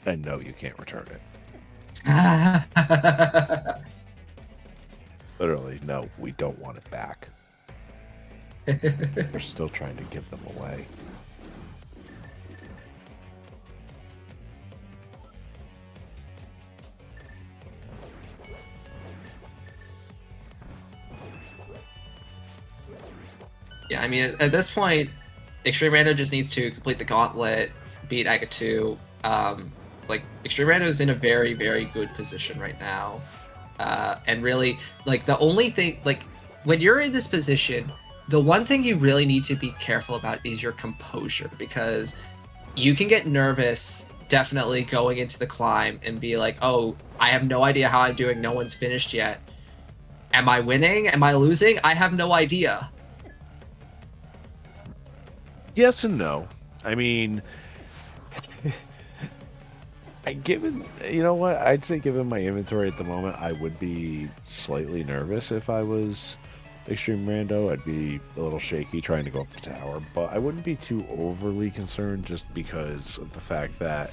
And no, you can't return it. Literally, no, we don't want it back. We're still trying to give them away. Yeah, I mean, at this point, extremerando just needs to complete the gauntlet, beat Agatu. Like, extremerando is in a very, very good position right now. And really, like, the only thing, like, when you're in this position, the one thing you really need to be careful about is your composure, because you can get nervous definitely going into the climb and be like, oh, I have no idea how I'm doing. No one's finished yet. Am I winning? Am I losing? I have no idea. Yes and no. I mean, you know what? I'd say given my inventory at the moment, I would be slightly nervous if I was Extreme Rando. I'd be a little shaky trying to go up the tower, but I wouldn't be too overly concerned just because of the fact that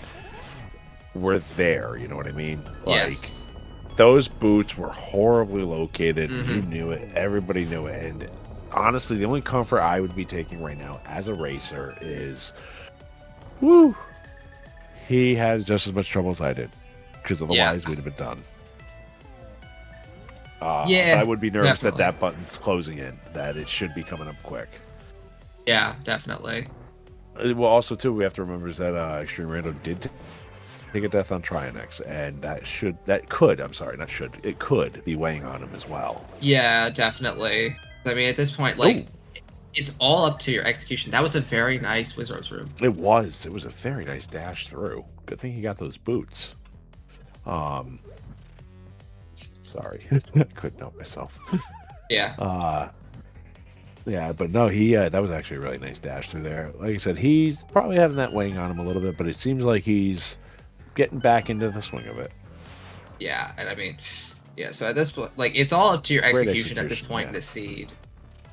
we're there, you know what I mean? Yes. Like, those boots were horribly located. You knew it. Everybody knew it. And honestly, the only comfort I would be taking right now as a racer is, woo, he has just as much trouble as I did, because otherwise we'd have been done. Yeah, but I would be nervous definitely. that button's closing in, that it should be coming up quick. Yeah, definitely. Well, also, too, we have to remember is that Extreme Rando did take a death on Trianex, and it could be weighing on him as well. Yeah, definitely. I mean, at this point, like, it's all up to your execution. That was a very nice Wizard's Room. It was a very nice dash through. Good thing he got those boots. Sorry, I couldn't help myself. Yeah. Yeah, but no, that was actually a really nice dash through there. Like I said, he's probably having that weighing on him a little bit, but it seems like he's getting back into the swing of it. Yeah, and I mean, yeah, so at this point, like, it's all up to your execution at this point in the seed.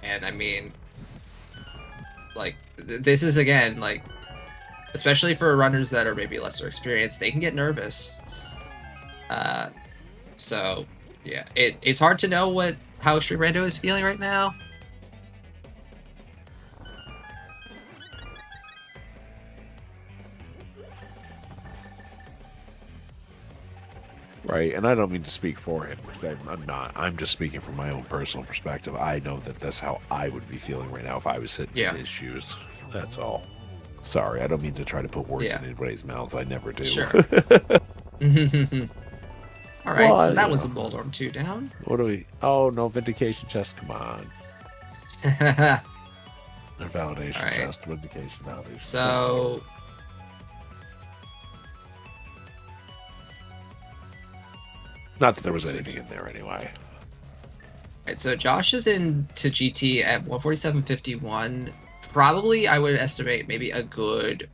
And I mean, like, this is, again, like, especially for runners that are maybe lesser experienced, they can get nervous. So, yeah, it's hard to know how Extreme Rando is feeling right now. Right, and I don't mean to speak for him, because I'm not. I'm just speaking from my own personal perspective. I know that that's how I would be feeling right now if I was sitting in his shoes. That's all. Sorry, I don't mean to try to put words in anybody's mouths. I never do. Sure. All right, well, so that was a Boldorm 2 down. What do we... Oh, no, Vindication chest, come on. Or validation chest, Vindication, validation. So... Not that there was anything in there anyway. Right, so Josh is into GT at 147.51. Probably, I would estimate, maybe a good...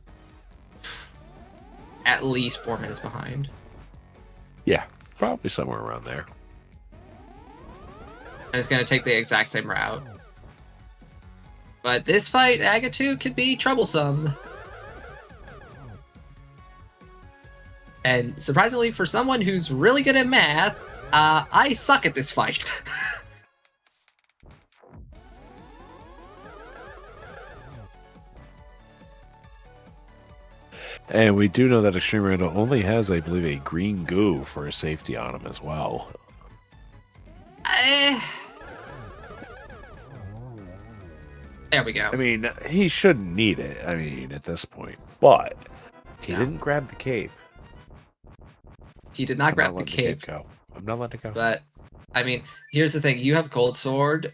at least 4 minutes behind. Yeah, probably somewhere around there. And it's going to take the exact same route. But this fight, Agatu, could be troublesome. And surprisingly, for someone who's really good at math, I suck at this fight. And we do know that Extreme Rando only has, I believe, a green goo for a safety on him as well. There we go. I mean, he shouldn't need it, I mean, at this point. But he didn't grab the cape. He did not grab the cape. I'm not letting it go. But, I mean, here's the thing. You have Gold Sword.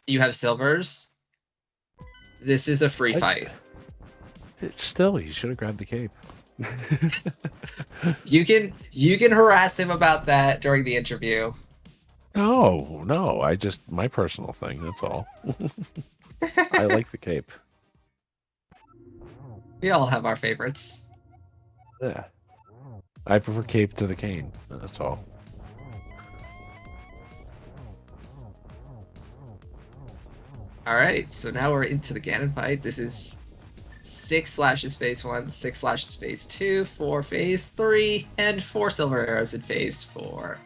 You have Silvers. This is a free fight. Still, he should have grabbed the cape. You can harass him about that during the interview. No, my personal thing, that's all. I like the cape. We all have our favorites. Yeah. I prefer cape to the cane, that's all. Alright, so now we're into the Ganon fight. This is 6 slashes phase 1, 6 slashes phase 2, 4 phase 3, and 4 silver arrows in phase 4.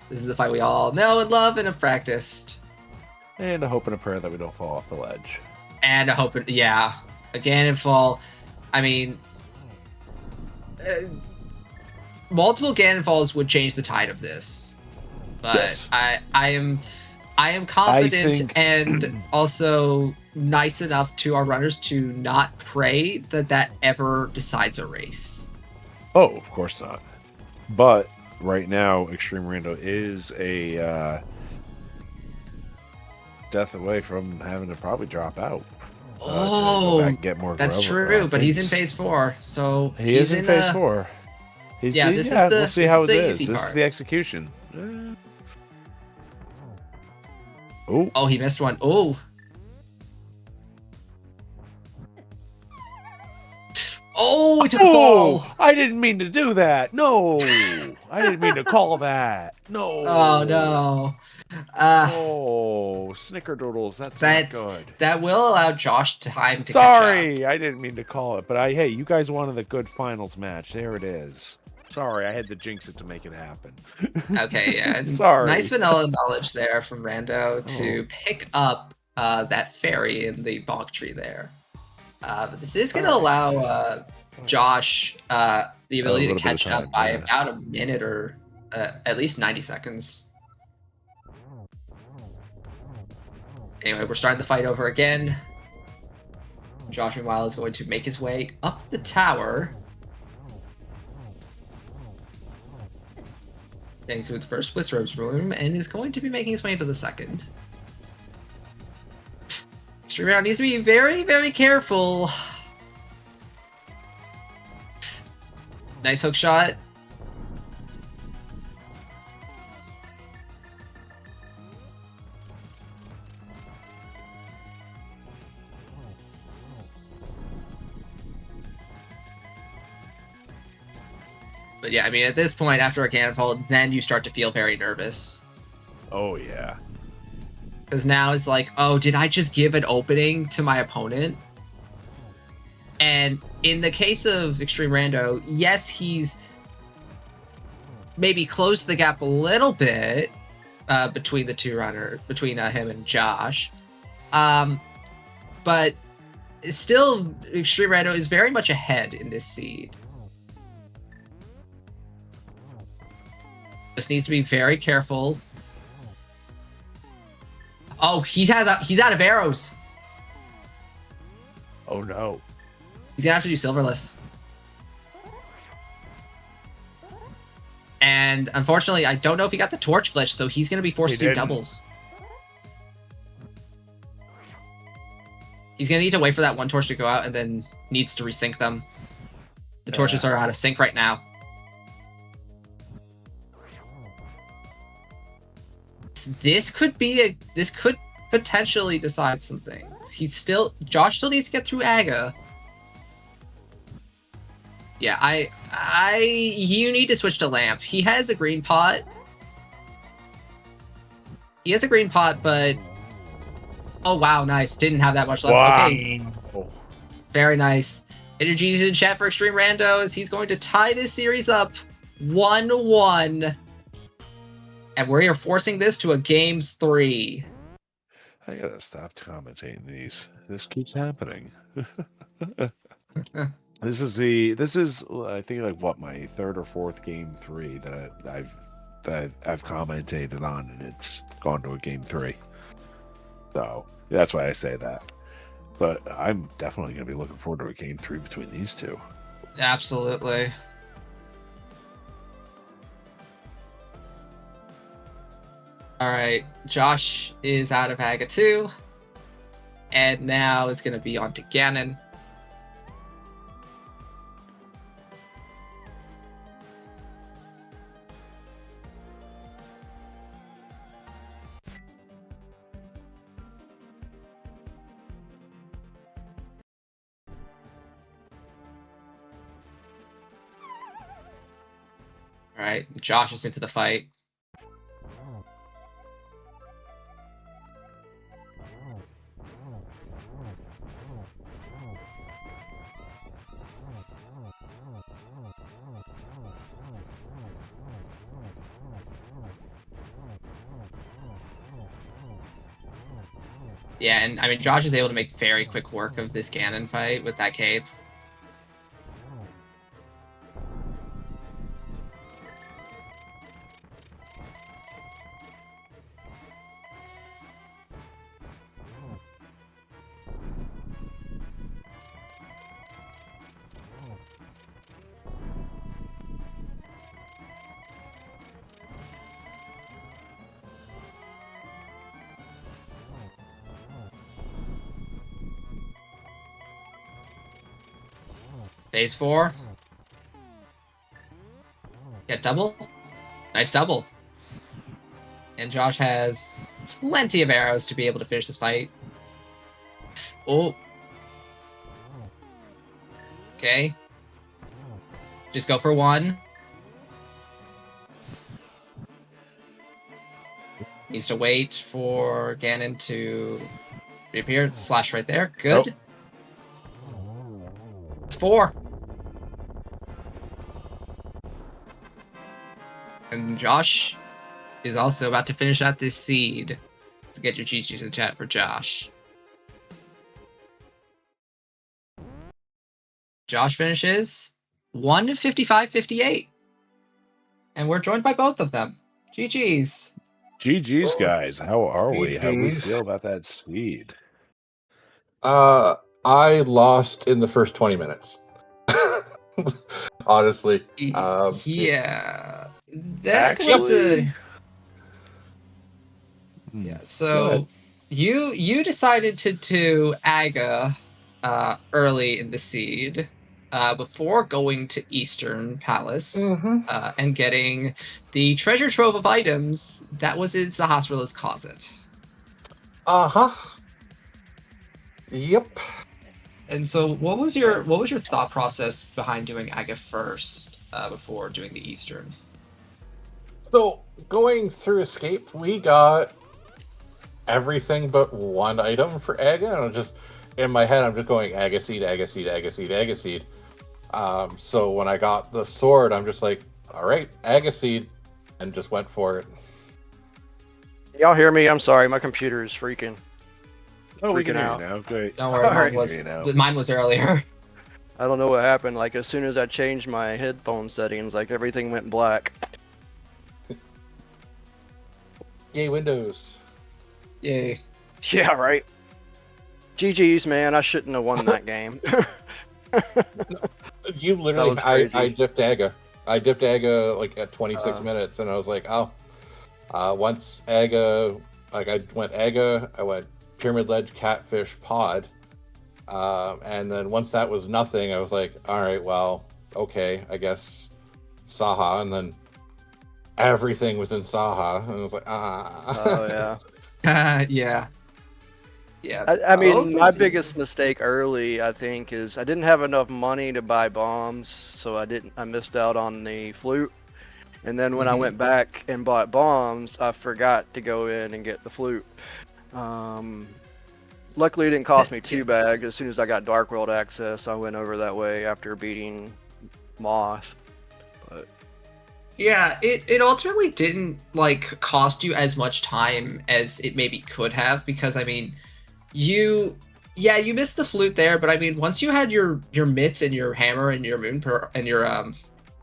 This is the fight we all know and love and have practiced. And a hope and a prayer that we don't fall off the ledge. And a hope, yeah, a Ganonfall. I mean, multiple Ganonfalls would change the tide of this, but Yes. I am confident and also nice enough to our runners to not pray that ever decides a race. Oh, of course not. But right now, extremerando is a death away from having to probably drop out. Oh, go back and get more that's Grover, true. But he's in phase 4, so he is in phase 4. We'll see how it is. This is the execution. Oh, he missed one. Oh, he took a fall. I didn't mean to do that. No, I didn't mean to call that. No. Oh no. Snickerdoodles. That's not good. That will allow Josh time to catch up. Sorry, I didn't mean to call it, but hey, you guys wanted a good finals match. There it is. Sorry, I had to jinx it to make it happen. Okay, yeah. Sorry. Nice vanilla knowledge there from Rando to pick up that fairy in the bonk tree there. But this is going to allow Josh the ability to catch up by about a minute or at least 90 seconds. Anyway, we're starting the fight over again. Josh, meanwhile, is going to make his way up the tower. Thanks to the first Whisper's room, and is going to be making his way into the second. Extremerando needs to be very, very careful. Nice hook shot. But yeah, I mean, at this point, after a Ganonfall, then you start to feel very nervous. Oh, yeah. Because now it's like, oh, did I just give an opening to my opponent? And in the case of extremerando, yes, he's maybe closed the gap a little bit between the two runners, between him and Josh. But still, extremerando is very much ahead in this seed. Just needs to be very careful. Oh, he's out of arrows. Oh no. He's gonna have to do silverless. And unfortunately, I don't know if he got the torch glitch, so he's gonna be forced to do doubles. He's gonna need to wait for that one torch to go out and then needs to resync them. The torches are out of sync right now. This could potentially decide some things. Josh still needs to get through Aga. Yeah, you need to switch to Lamp. He has a green pot. But oh wow, nice. Didn't have that much left. Wow. Okay. Very nice. Energies in chat for extremerando as he's going to tie this series up 1-1. And we are forcing this to a game 3. I gotta stop commentating these. This keeps happening. This is I think like what, my third or fourth game 3 that I've commentated on, and it's gone to a game 3. So that's why I say that. But I'm definitely gonna be looking forward to a game 3 between these two. Absolutely. All right, Josh is out of Aga 2, and now is going to be on to Ganon. All right, Josh is into the fight. Yeah, and I mean, Josh is able to make very quick work of this Ganon fight with that cape. Phase 4. Get double. Nice double. And Josh has plenty of arrows to be able to finish this fight. Oh. Okay. Just go for one. Needs to wait for Ganon to reappear. Slash right there. Good. It's 4. And Josh is also about to finish out this seed. Let's get your GGs in chat for Josh. Josh finishes 1:55:58. And we're joined by both of them. GGs. GG's, guys. How are we? How do we GGs. feel about that seed? I lost in the first 20 minutes. Honestly. Yeah. That was a... Yeah, so you decided to do Aga early in the seed before going to Eastern Palace and getting the treasure trove of items that was in Sahasrara's closet. Yep. And so what was your thought process behind doing Aga first before doing the Eastern? So going through Escape, we got everything but one item for Aga, and I'm just in my head I'm just going Aga seed, Aga seed, Aga seed, Aga seed. So when I got the sword, I'm just like, all right, Aga seed, and just went for it. Y'all hear me? I'm sorry, my computer is freaking. Oh, we can Freaking hear out. you now. Great. Don't worry, mine was earlier. I don't know what happened. Like as soon as I changed my headphone settings, like everything went black. Yay, Windows. Yay. Yeah, right. GG's, man. I shouldn't have won that game. You literally, That was crazy. I dipped Aga. I dipped Aga like at 26 minutes, and I was like, oh. Once Aga, like I went Aga, I went Pyramid Ledge, Catfish, Pod. And then once that was nothing, I was like, all right, well, okay, I guess Saha. And then everything was in Saha. And I was like, Oh, yeah. Yeah. Yeah. I mean, my biggest mistake early, I think, is I didn't have enough money to buy bombs, so I missed out on the flute. And then when I went back and bought bombs, I forgot to go in and get the flute. Luckily, it didn't cost me too bad. As soon as I got Dark World access, I went over that way after beating Moth. But yeah, it ultimately didn't like cost you as much time as it maybe could have, because I mean, you missed the flute there, but I mean, once you had your mitts and your hammer and your moon pearl and your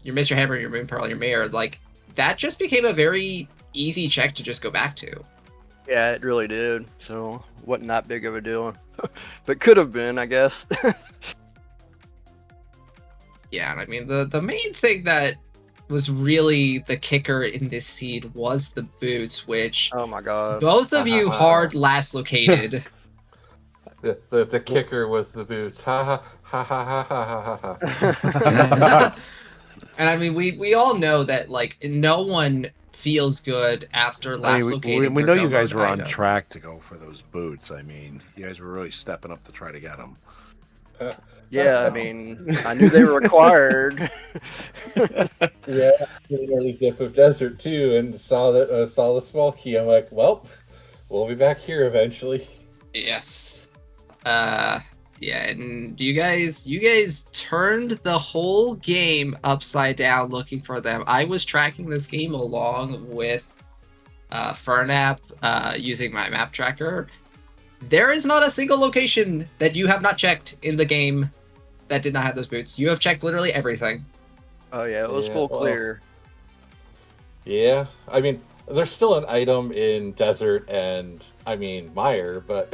mitts, your hammer, your moon pearl, and your mirror, like that just became a very easy check to just go back to. yeah, it really did. So wasn't that big of a deal, but could have been, I guess. Yeah, and I mean the main thing that was really the kicker in this seed was the boots, which Oh my god. both of you hard last located. the kicker was the boots. Ha ha ha ha ha ha ha. And I mean, we all know that like no one feels good after last locating. We their know you go guys mode were on item. track to go for those boots. I mean, you guys were really stepping up to try to get them. Yeah, I mean, I knew they were required. Yeah, the early dip of desert too, and saw the small key. I'm like, well, we'll be back here eventually. Yes. Yeah, and you guys turned the whole game upside down looking for them. I was tracking this game along with Fernap using my map tracker. there is not a single location that you have not checked in the game that did not have those boots. You have checked literally everything. Oh yeah, it was Yeah, full well, clear. Yeah, I mean, there's still an item in Desert and, I mean, Mire, but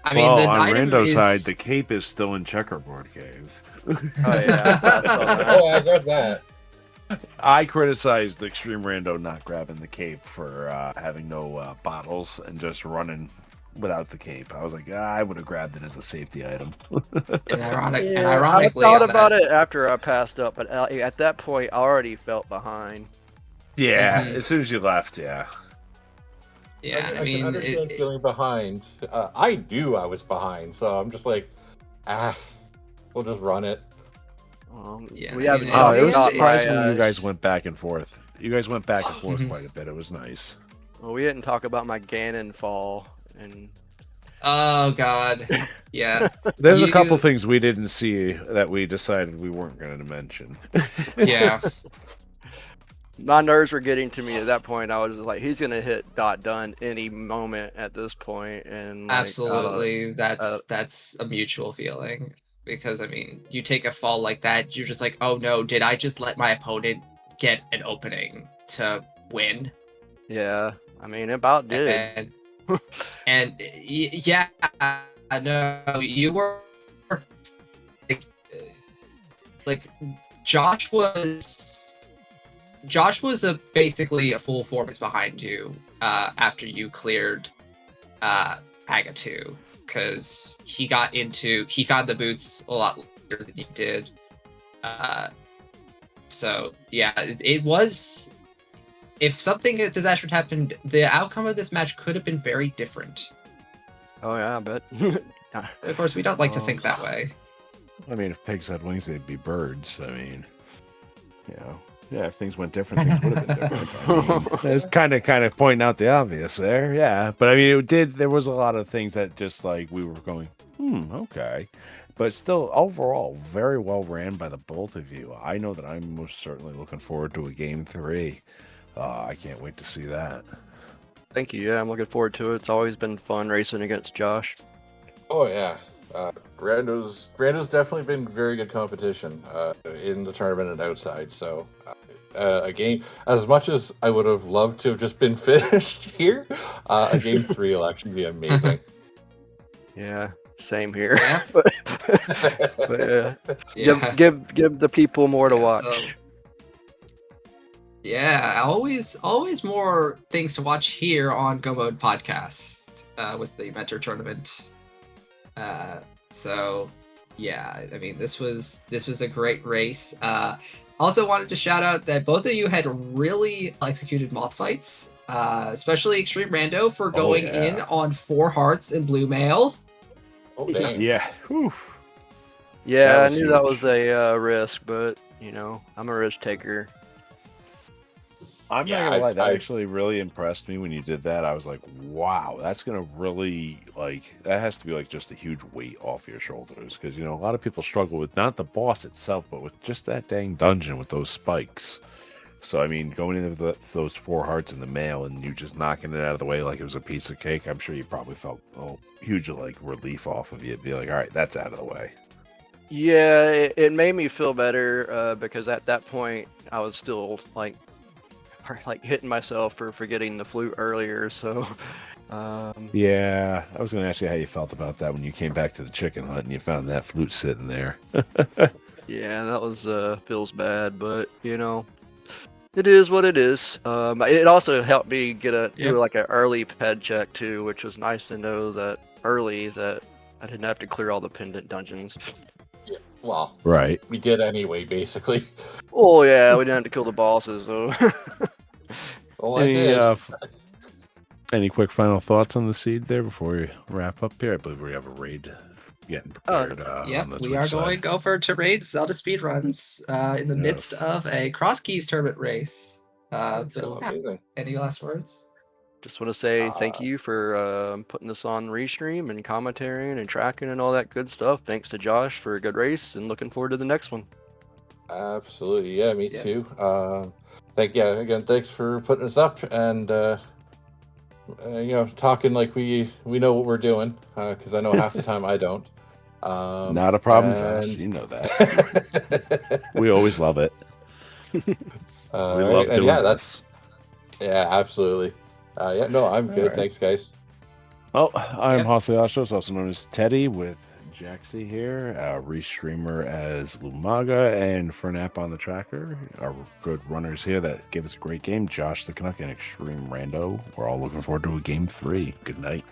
I mean, Well, the on item Rando's is... side, the cape is still in Checkerboard Cave. Oh yeah, I saw that. oh, I read that. I criticized Extreme Rando not grabbing the cape for having no bottles and just running without the cape. I was like, I would have grabbed it as a safety item. and Yeah, ironically, I thought on about that, it after I passed up, but at that point, I already felt behind. Yeah, Mhm. as soon as you left, yeah. yeah, I mean, can understand feeling behind. I knew I was behind, so I'm just like, we'll just run it. Yeah, We I haven't mean, Oh, it it was was- surprising when you my, guys went back and forth. You guys went back and forth Mhm. quite a bit. It was nice. well, we didn't talk about my Ganon fall, and oh god, yeah, There's a You- couple things we didn't see that we decided we weren't going to mention. yeah. my nerves were getting to me at that point. I was like, he's gonna hit dot done any moment at this point, and like, Absolutely, that's a mutual feeling because I mean, you take a fall like that, you're just like, oh no, did I just let my opponent get an opening to win? yeah. I mean, it about did. Yeah, I know you were like Josh was basically a full performance behind you after you cleared Aga 2 because he found the boots a lot later than you did. So yeah, it was. If something disastrous happened, the outcome of this match could have been very different. Oh yeah, I bet. Of course, we don't like to think that way. I mean, if pigs had wings, they'd be birds. I mean, you know, yeah, if things went different, things would have been different. I mean, it's kind of pointing out the obvious there, yeah. But I mean, there was a lot of things that just like we were going, okay. But still, overall, very well ran by the both of you. I know that I'm most certainly looking forward to a game 3. I can't wait to see that. Thank you. Yeah, I'm looking forward to it. It's always been fun racing against Josh. Oh yeah, Rando's definitely been very good competition in the tournament and outside. So a game, as much as I would have loved to have just been finished here, a game 3 will actually be amazing. Yeah, same here. Yeah. but yeah, Yeah. give the people more to Yeah, watch. so- Yeah, always more things to watch here on Go Mode Podcast with the Mentor Tournament. So yeah, I mean this was a great race. Also wanted to shout out that both of you had really executed moth fights, especially Extreme Rando for going in on 4 hearts and blue mail. Oh dang. Yeah. Whew. Yeah, I was knew that huge. was a risk, but you know, I'm a risk taker. I'm Yeah, not gonna lie, that I- actually really impressed me when you did that. I was like, wow, that's gonna really that has to be like just a huge weight off your shoulders because you know a lot of people struggle with not the boss itself, but with just that dang dungeon with those spikes. So I mean, going into those 4 hearts in the mail and you just knocking it out of the way like it was a piece of cake, I'm sure you probably felt huge relief off of you. Be like, all right, that's out of the way. Yeah, it made me feel better because at that point I was still like hitting myself for forgetting the flute earlier. So Yeah, I was gonna ask you how you felt about that when you came back to the chicken hut and you found that flute sitting there. yeah, that was feels bad, but you know, it is what it is. It also helped me do like an early ped check too, which was nice to know that early that I didn't have to clear all the pendant dungeons. Well, Right. we did anyway, basically. Oh yeah, we didn't have to kill the bosses though. Well, I did. Any quick final thoughts on the seed there before we wrap up here? I believe we have a raid getting prepared. Yep, on the we Twitch are side. going over to raid Zelda speedruns in the midst Yes. of a cross keys tournament race. But Oh, yeah, amazing. any last words? Just want to say thank you for putting this on Restream and commentating and tracking and all that good stuff. Thanks to Josh for a good race and looking forward to the next one. Absolutely, yeah, me Yeah. too. Thanks for putting us up, and talking like we know what we're doing, because I know half the time I don't. Not a problem, Josh. and You know that. We always love it. We love and doing yeah, this. absolutely. Yeah, no, I'm All good. right. Thanks, guys. Well, I'm Yeah. Hosseashos, also known as Teddy, with Jaxie here, restreamer as Lumaga, and Fernap on the tracker. Our good runners here that give us a great game, Josh the Canuck and Extreme Rando. We're all looking forward to a game 3. Good night.